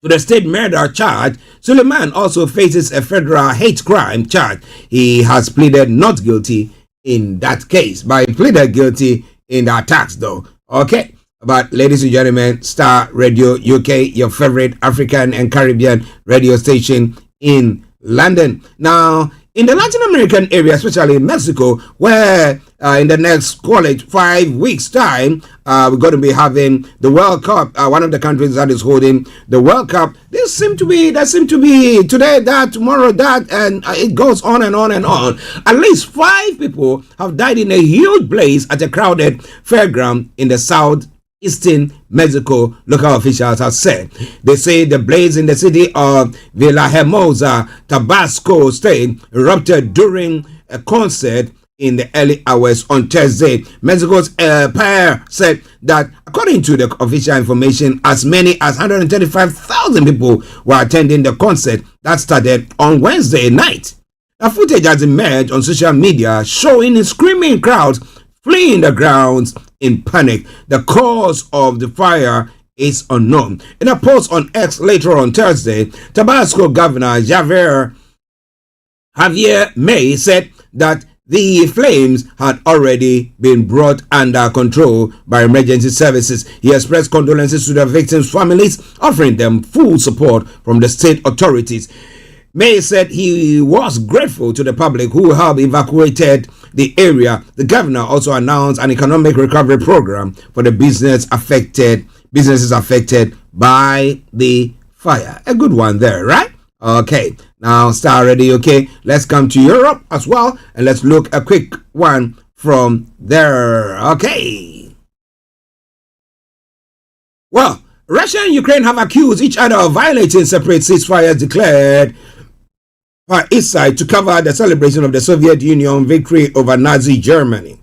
to the state murder charge, Suleiman also faces a federal hate crime charge. He has pleaded not guilty in that case, but he pleaded guilty in the attacks though. Okay. But ladies and gentlemen, Star Radio UK, your favorite African and Caribbean radio station in London. Now, in the Latin American area, especially in Mexico, where in the next, call it 5 weeks time, we're going to be having the World Cup. One of the countries that is holding the World Cup. There seem to be today that, tomorrow that, and it goes on and on and on. At least 5 people have died in a huge blaze at a crowded fairground in the southeastern Mexico, local officials have said. They say the blaze in the city of Villahermosa, Tabasco state, erupted during a concert in the early hours on Thursday. Mexico's pair said that, according to the official information, as many as 135,000 people were attending the concert that started on Wednesday night. The footage has emerged on social media showing screaming crowds fleeing the grounds in panic. The cause of the fire is unknown. In a post on X later on Thursday, Tabasco Governor Javier May said that the flames had already been brought under control by emergency services. He expressed condolences to the victims' families, offering them full support from the state authorities. May said he was grateful to the public who helped evacuated the area. The governor also announced an economic recovery program for the businesses affected by the fire. A good one there, right? Okay, now Star Radio UK. Let's come to Europe as well, and let's look a quick one from there. Okay. Well, Russia and Ukraine have accused each other of violating separate ceasefires declared by each side to cover the celebration of the Soviet Union victory over Nazi Germany.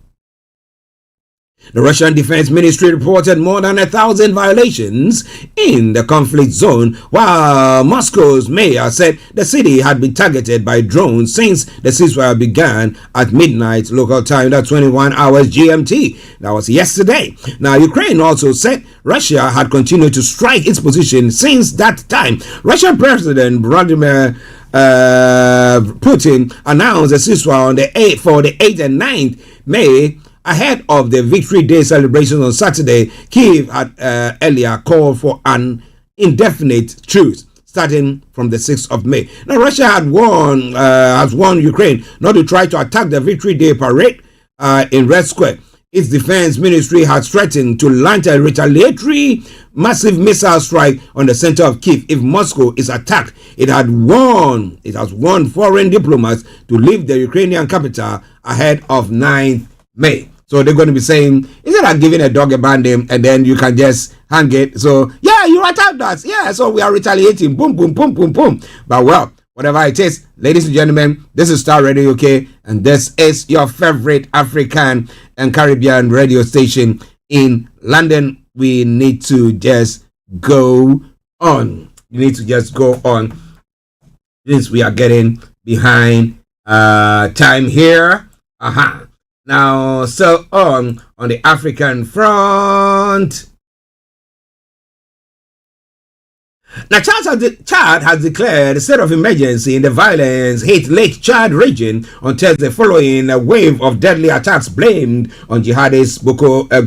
The Russian Defense Ministry reported more than 1,000 violations in the conflict zone, while Moscow's mayor said the city had been targeted by drones since the ceasefire began at midnight local time, that's 21 hours GMT. That was yesterday. Now, Ukraine also said Russia had continued to strike its position since that time. Russian President Vladimir Putin announced a ceasefire on the 8th and 9th May ahead of the Victory Day celebration on Saturday. Kyiv had earlier called for an indefinite truce starting from the 6th of May. Now, Russia has warned Ukraine not to try to attack the Victory Day parade in Red Square. Its defense ministry has threatened to launch a retaliatory massive missile strike on the center of Kyiv if Moscow is attacked. It has warned foreign diplomats to leave the Ukrainian capital ahead of 9th May. So they're going to be saying, instead of giving a dog a band name and then you can just hang it. So, yeah, you attacked us. Yeah, so we are retaliating. Boom, boom, boom, boom, boom. But well, whatever it is, ladies and gentlemen, this is Star Radio UK, and this is your favorite African and Caribbean radio station in London. We need to just go on. Since we are getting behind time here. Now, so on the African front. Now, Chad has declared a state of emergency in the violence hit Lake Chad region on Thursday following a wave of deadly attacks blamed on jihadist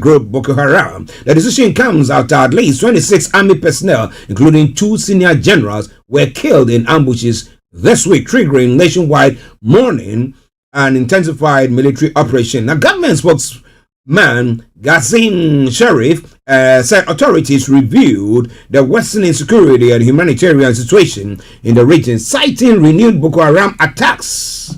group Boko Haram. The decision comes after at least 26 army personnel, including 2 senior generals, were killed in ambushes this week, triggering nationwide mourning and intensified military operation. Now, government spokesman Ghassim Sharif said authorities reviewed the worsening security and humanitarian situation in the region, citing renewed Boko Haram attacks.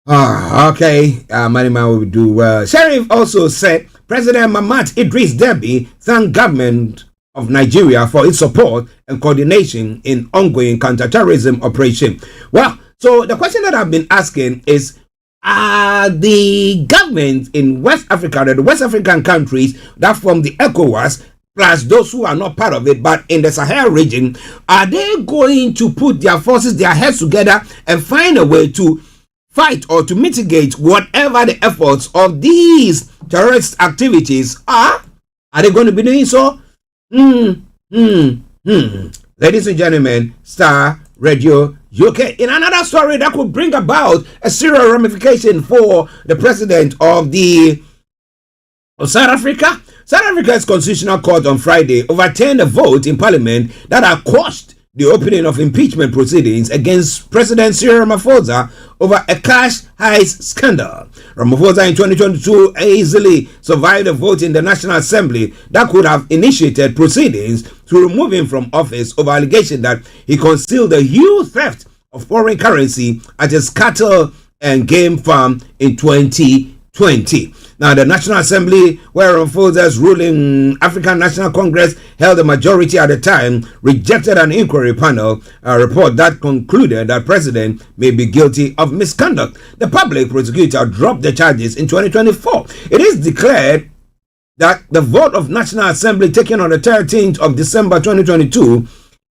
Okay. Manima will do well. Sheriff also said President Mahamat Idris Deby thanked government of Nigeria for its support and coordination in ongoing counterterrorism operation. Well, so the question that I've been asking is, are the governments in West Africa, the West African countries that form the ECOWAS, plus those who are not part of it, but in the Sahel region, are they going to put their forces, their heads together and find a way to fight or to mitigate whatever the efforts of these terrorist activities are? Are they going to be doing so? Ladies and gentlemen, Starr Radio UK. In another story that could bring about a serious ramification for the president of South Africa. South Africa's Constitutional Court on Friday overturned a vote in Parliament that had quashed the opening of impeachment proceedings against President Cyril Ramaphosa over a cash heist scandal. Ramaphosa in 2022 easily survived a vote in the National Assembly that could have initiated proceedings to remove him from office over allegation that he concealed a huge theft of foreign currency at his cattle and game farm in 2020. Now, the National Assembly, where Ramaphosa's ruling African National Congress held a majority at the time, rejected an inquiry panel report that concluded that President may be guilty of misconduct. The public prosecutor dropped the charges in 2024. It is declared that the vote of National Assembly taken on the 13th of December 2022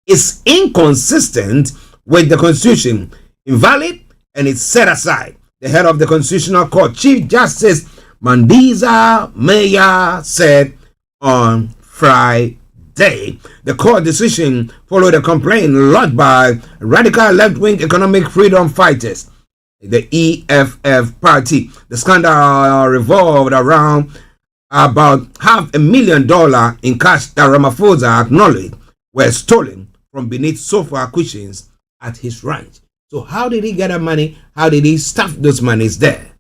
is inconsistent with the Constitution, invalid, and it's set aside. The head of the Constitutional Court, Chief Justice Mandiza Meya, said on Friday. The court decision followed a complaint lodged by radical left-wing economic freedom fighters, the EFF party. The scandal revolved around about $500,000 in cash that Ramaphosa acknowledged were stolen from beneath sofa cushions at his ranch. So how did he get that money? How did he stuff those monies there?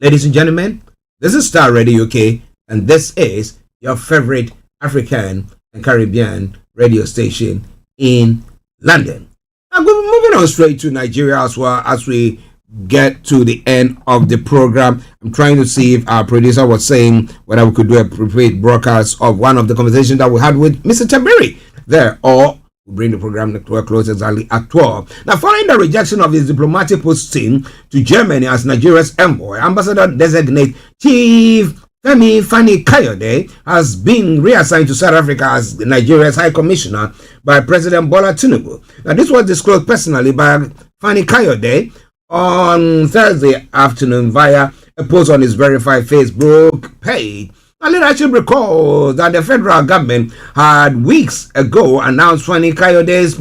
Ladies and gentlemen, this is Starr Radio UK, and this is your favorite African and Caribbean radio station in London. I'm moving on straight to Nigeria as well as we get to the end of the program. I'm trying to see if our producer was saying whether we could do a prepaid broadcast of one of the conversations that we had with Mr. Tabiri there, or we'll bring the program to a close exactly at 12. Now, following the rejection of his diplomatic posting to Germany as Nigeria's envoy, Ambassador-designate Chief Fani Kayode has been reassigned to South Africa as Nigeria's High Commissioner by President Bola Tinubu. Now, this was disclosed personally by Fani Kayode on Thursday afternoon via a post on his verified Facebook page. And leadership recalls that the federal government had weeks ago announced Fani Kayode's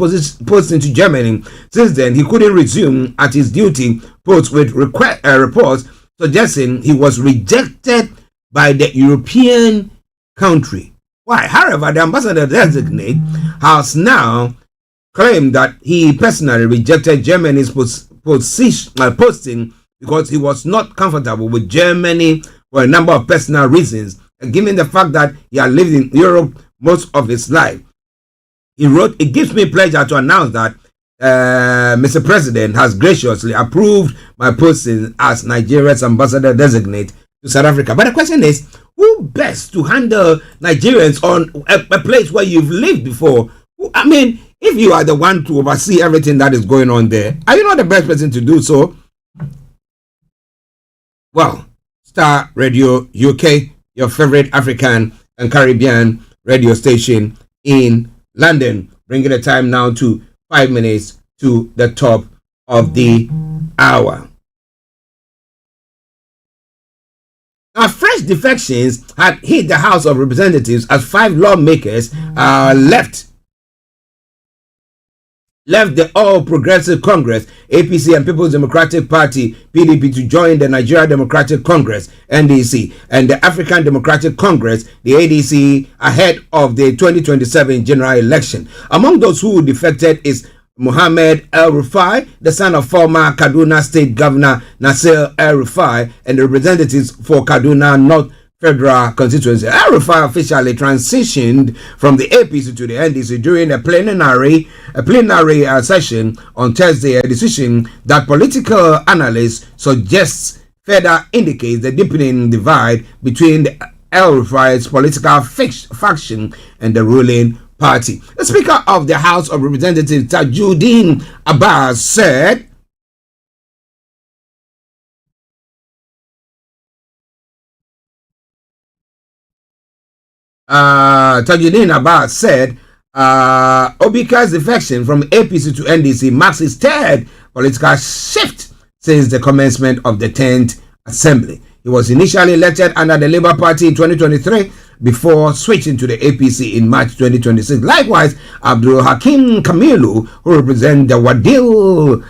posting to Germany. Since then, he couldn't resume at his duty post with reports suggesting he was rejected by the European country. Why? However, the ambassador designate has now claimed that he personally rejected Germany's posting because he was not comfortable with Germany for a number of personal reasons, and given the fact that he had lived in Europe most of his life. He wrote, "It gives me pleasure to announce that Mr. President has graciously approved my posting as Nigeria's ambassador designate to South Africa." But the question is, who best to handle Nigerians on a place where you've lived before? I mean, if you are the one to oversee everything that is going on there, are you not the best person to do so? Well, Starr Radio UK, your favorite African and Caribbean radio station in London. bringing the time now to 5 minutes to the top of the hour. Now, fresh defections had hit the House of Representatives as 5 lawmakers left the All Progressive Congress, APC, and People's Democratic Party, PDP, to join the Nigeria Democratic Congress, NDC, and the African Democratic Congress, the ADC, ahead of the 2027 general election. Among those who defected is Mohammed El-Rufai, the son of former Kaduna State Governor Nasir El-Rufai, and the representatives for Kaduna North Federal Constituency. El-Rufai officially transitioned from the APC to the NDC during a plenary session on Thursday, a decision that political analysts suggests further indicates the deepening divide between El-Rufai's political faction and the ruling party. The Speaker of the House of Representatives, Tajuddin Abbas, said Obika's defection from APC to NDC marks his third political shift since the commencement of the 10th Assembly. He was initially elected under the Labour Party in 2023 before switching to the APC in March 2026. Likewise, Abdul Hakim Kamilu, who represents the Wudil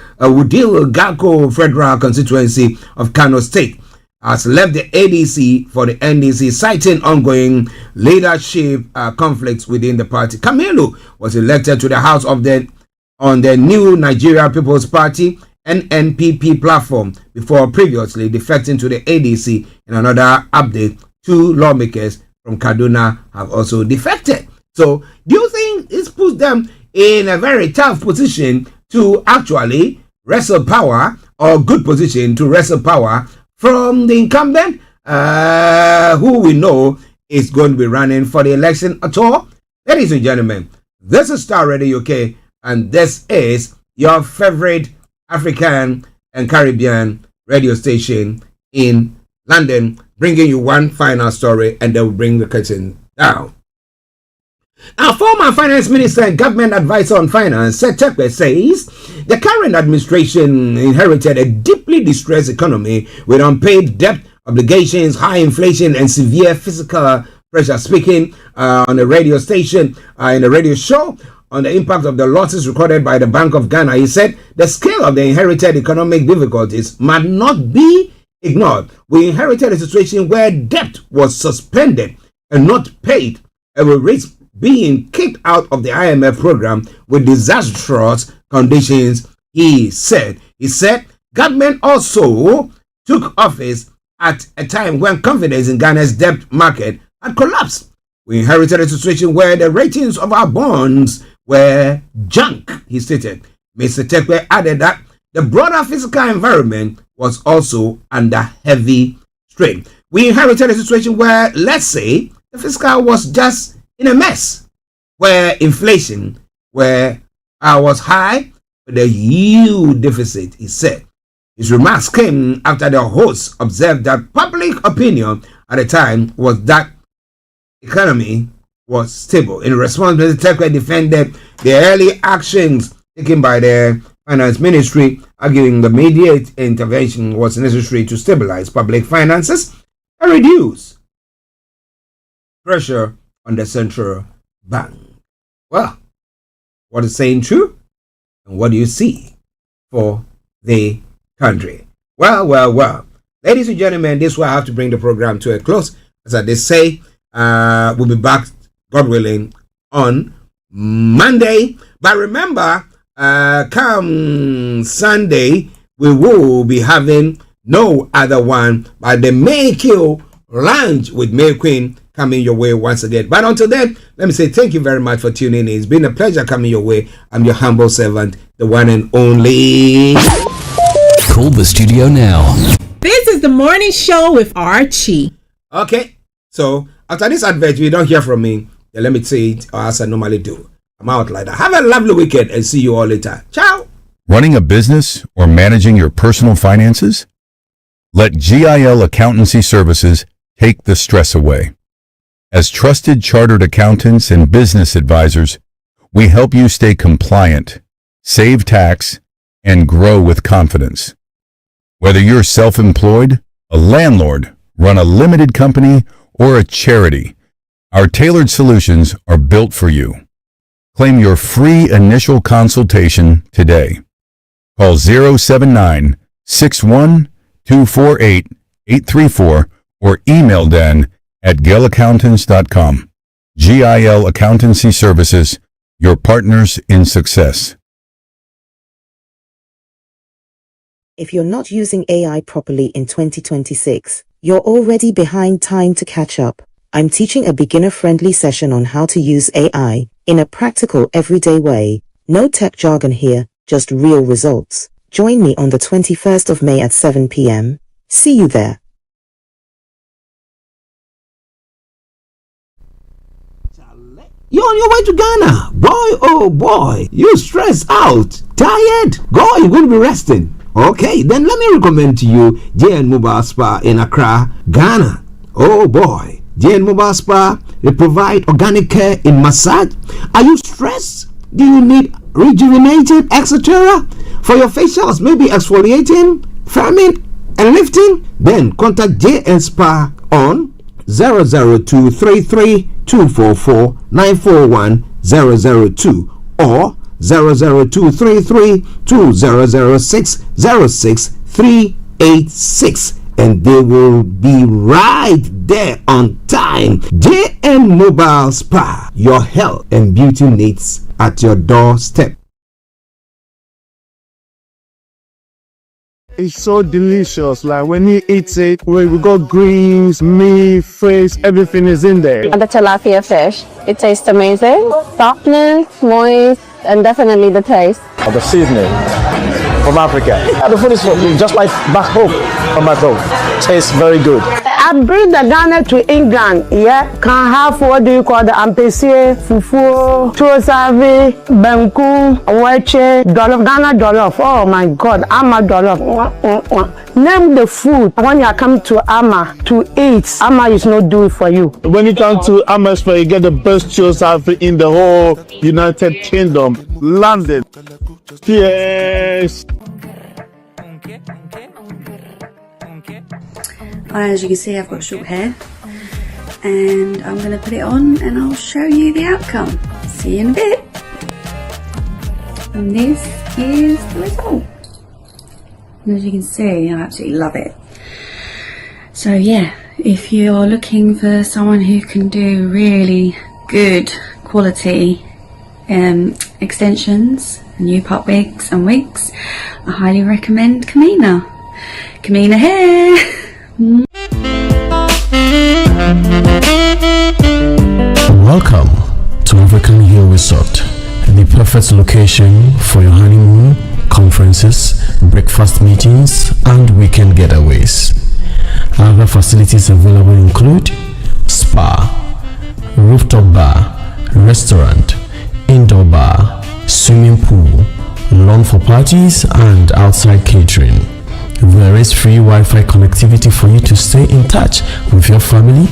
Gako Federal Constituency of Kano State, has left the ADC for the NDC, citing ongoing leadership conflicts within the party. Kamilu was elected to the House on the new Nigeria People's Party NNPP platform before previously defecting to the ADC. In another update, 2 lawmakers from Kaduna have also defected. So, do you think this puts them in a very tough position to actually wrestle power, or good position to wrestle power from the incumbent, who we know is going to be running for the election at all? Ladies and gentlemen, this is Starr Radio UK, and this is your favorite African and Caribbean radio station in London, bringing you one final story, and then we'll bring the curtain down. Now, former Finance Minister and Government Advisor on Finance, Seth Tekwe, says the current administration inherited a deeply distressed economy with unpaid debt obligations, high inflation, and severe fiscal pressure. Speaking on a radio station, in a radio show, on the impact of the losses recorded by the Bank of Ghana, he said the scale of the inherited economic difficulties might not be ignored. We inherited a situation where debt was suspended and not paid, and we risk being kicked out of the IMF program with disastrous conditions, he said. He said government also took office at a time when confidence in Ghana's debt market had collapsed. We inherited a situation where the ratings of our bonds were junk, he stated. Mr. Tekwe added that the broader physical environment was also under heavy strain. We inherited a situation where, let's say, the fiscal was just in a mess, where inflation was high, with a huge deficit, he said. His remarks came after the host observed that public opinion at the time was that economy was stable. In response, Mr. Tekwe defended the early actions taken by the Finance Ministry, arguing the immediate intervention was necessary to stabilize public finances and reduce pressure on the central bank. Well, what is saying true? And what do you see for the country? Well. Ladies and gentlemen, this is where I have to bring the program to a close. As I did say, we'll be back, God willing, on Monday. But remember, come Sunday, we will be having no other one but the Make You Lounge with May Queen coming your way once again. But until then, let me say thank you very much for tuning in. It's been a pleasure coming your way. I'm your humble servant, the one and only. Call the studio now. This is the morning show with Archie. Okay, so after this advert, you don't hear from me, then let me say it as I normally do. I'm out like that. Have a lovely weekend and see you all later. Ciao. Running a business or managing your personal finances? Let GIL Accountancy Services take the stress away. As trusted chartered accountants and business advisors, We help you stay compliant, save tax, and grow with confidence. Whether you're self-employed, a landlord, run a limited company, or a charity, our tailored solutions are built for you. Claim your free initial consultation today. Call 079-61-248-834 or email dan@gilaccountants.com. GIL Accountancy Services, your partners in success. If you're not using AI properly in 2026, you're already behind time to catch up. I'm teaching a beginner-friendly session on how to use AI in a practical, everyday way. No tech jargon here, just real results. Join me on the 21st of May at 7 p.m. See you there. You're on your way to Ghana. Boy, oh boy, you stressed out, tired. Go, you're going to be resting. Okay, then let me recommend to you JN Mobile Spa in Accra, Ghana. Oh boy, JN Mobile Spa, they provide organic care in massage. Are you stressed? Do you need rejuvenated, etc.? For your facials, maybe exfoliating, firming, and lifting? Then contact JN Spa on 00233244941 002 or 00233200606 and they will be right there on time. JN Mobile Spa, your health and beauty needs at your doorstep. It's so delicious. Like when you eat it, we got greens, meat, fish, everything is in there. And the tilapia fish, it tastes amazing. Softness, moist, and definitely the taste. Of the seasoning from Africa. The food is just like back home. From back home. Tastes very good. I bring the Ghana to England, yeah. Can have what do you call the ampesi, fufu, chosavi, benku, weche, dollar, Ghana dollar. Oh my God, Ama dollar. Name the food when you come to Ama to eat. Ama is not do it for you. When you come to Amersfoort, you get the best chosavi in the whole United Kingdom, London. Yes. As you can see, I've got short hair, and I'm going to put it on and I'll show you the outcome. See you in a bit. And this is the result. And as you can see, I absolutely love it. So yeah, if you're looking for someone who can do really good quality extensions, new pop wigs and wigs, I highly recommend Kamina. Kamina hair. Welcome to African Hill Resort, the perfect location for your honeymoon, conferences, breakfast meetings, and weekend getaways. Other facilities available include spa, rooftop bar, restaurant, indoor bar, swimming pool, lawn for parties, and outside catering. There is free Wi-Fi connectivity for you to stay in touch with your family,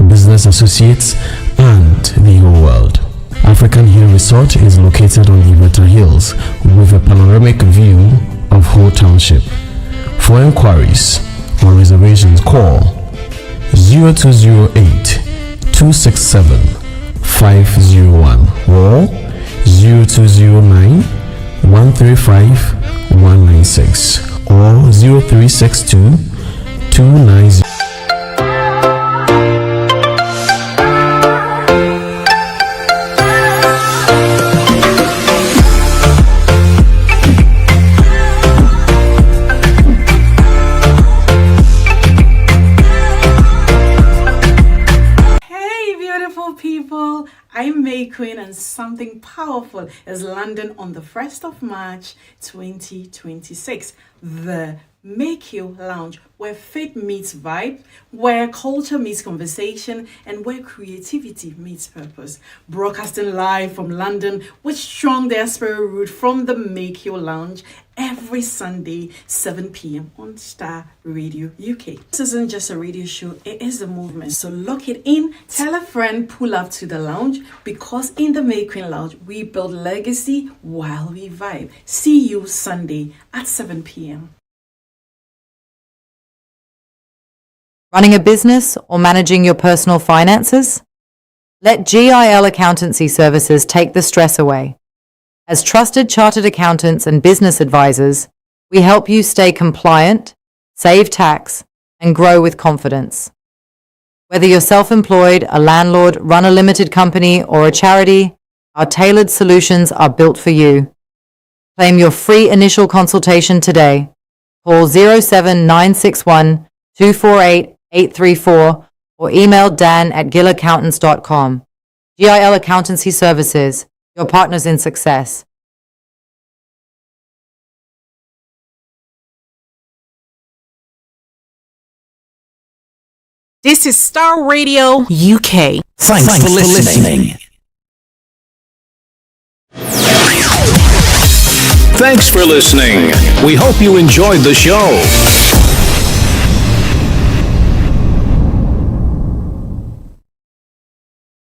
business associates, and the whole world. African Hill Resort is located on the Iveta Hills with a panoramic view of whole township. For inquiries or reservations, call 0208 267 501 or 0209 135 196 or 0362 290. I'm May Queen, and something powerful is landing on the 1st of March 2026. the Make You Lounge, where faith meets vibe, where culture meets conversation, and where creativity meets purpose. Broadcasting live from London with strong diaspora root from the Make You Lounge every Sunday, 7 p.m. on Starr Radio UK. This isn't just a radio show, it is a movement. So lock it in, tell a friend, pull up to the lounge, because in the Make Queen Lounge, we build legacy while we vibe. See you Sunday at 7 p.m. Running a business or managing your personal finances? Let GIL Accountancy Services take the stress away. As trusted chartered accountants and business advisors, we help you stay compliant, save tax, and grow with confidence. Whether you're self-employed, a landlord, run a limited company, or a charity, our tailored solutions are built for you. Claim your free initial consultation today. Call 07961 248 834 or email dan@gillaccountants.com. GIL Accountancy Services, your partners in success. This is Starr Radio UK. Thanks for listening. Thanks for listening. We hope you enjoyed the show.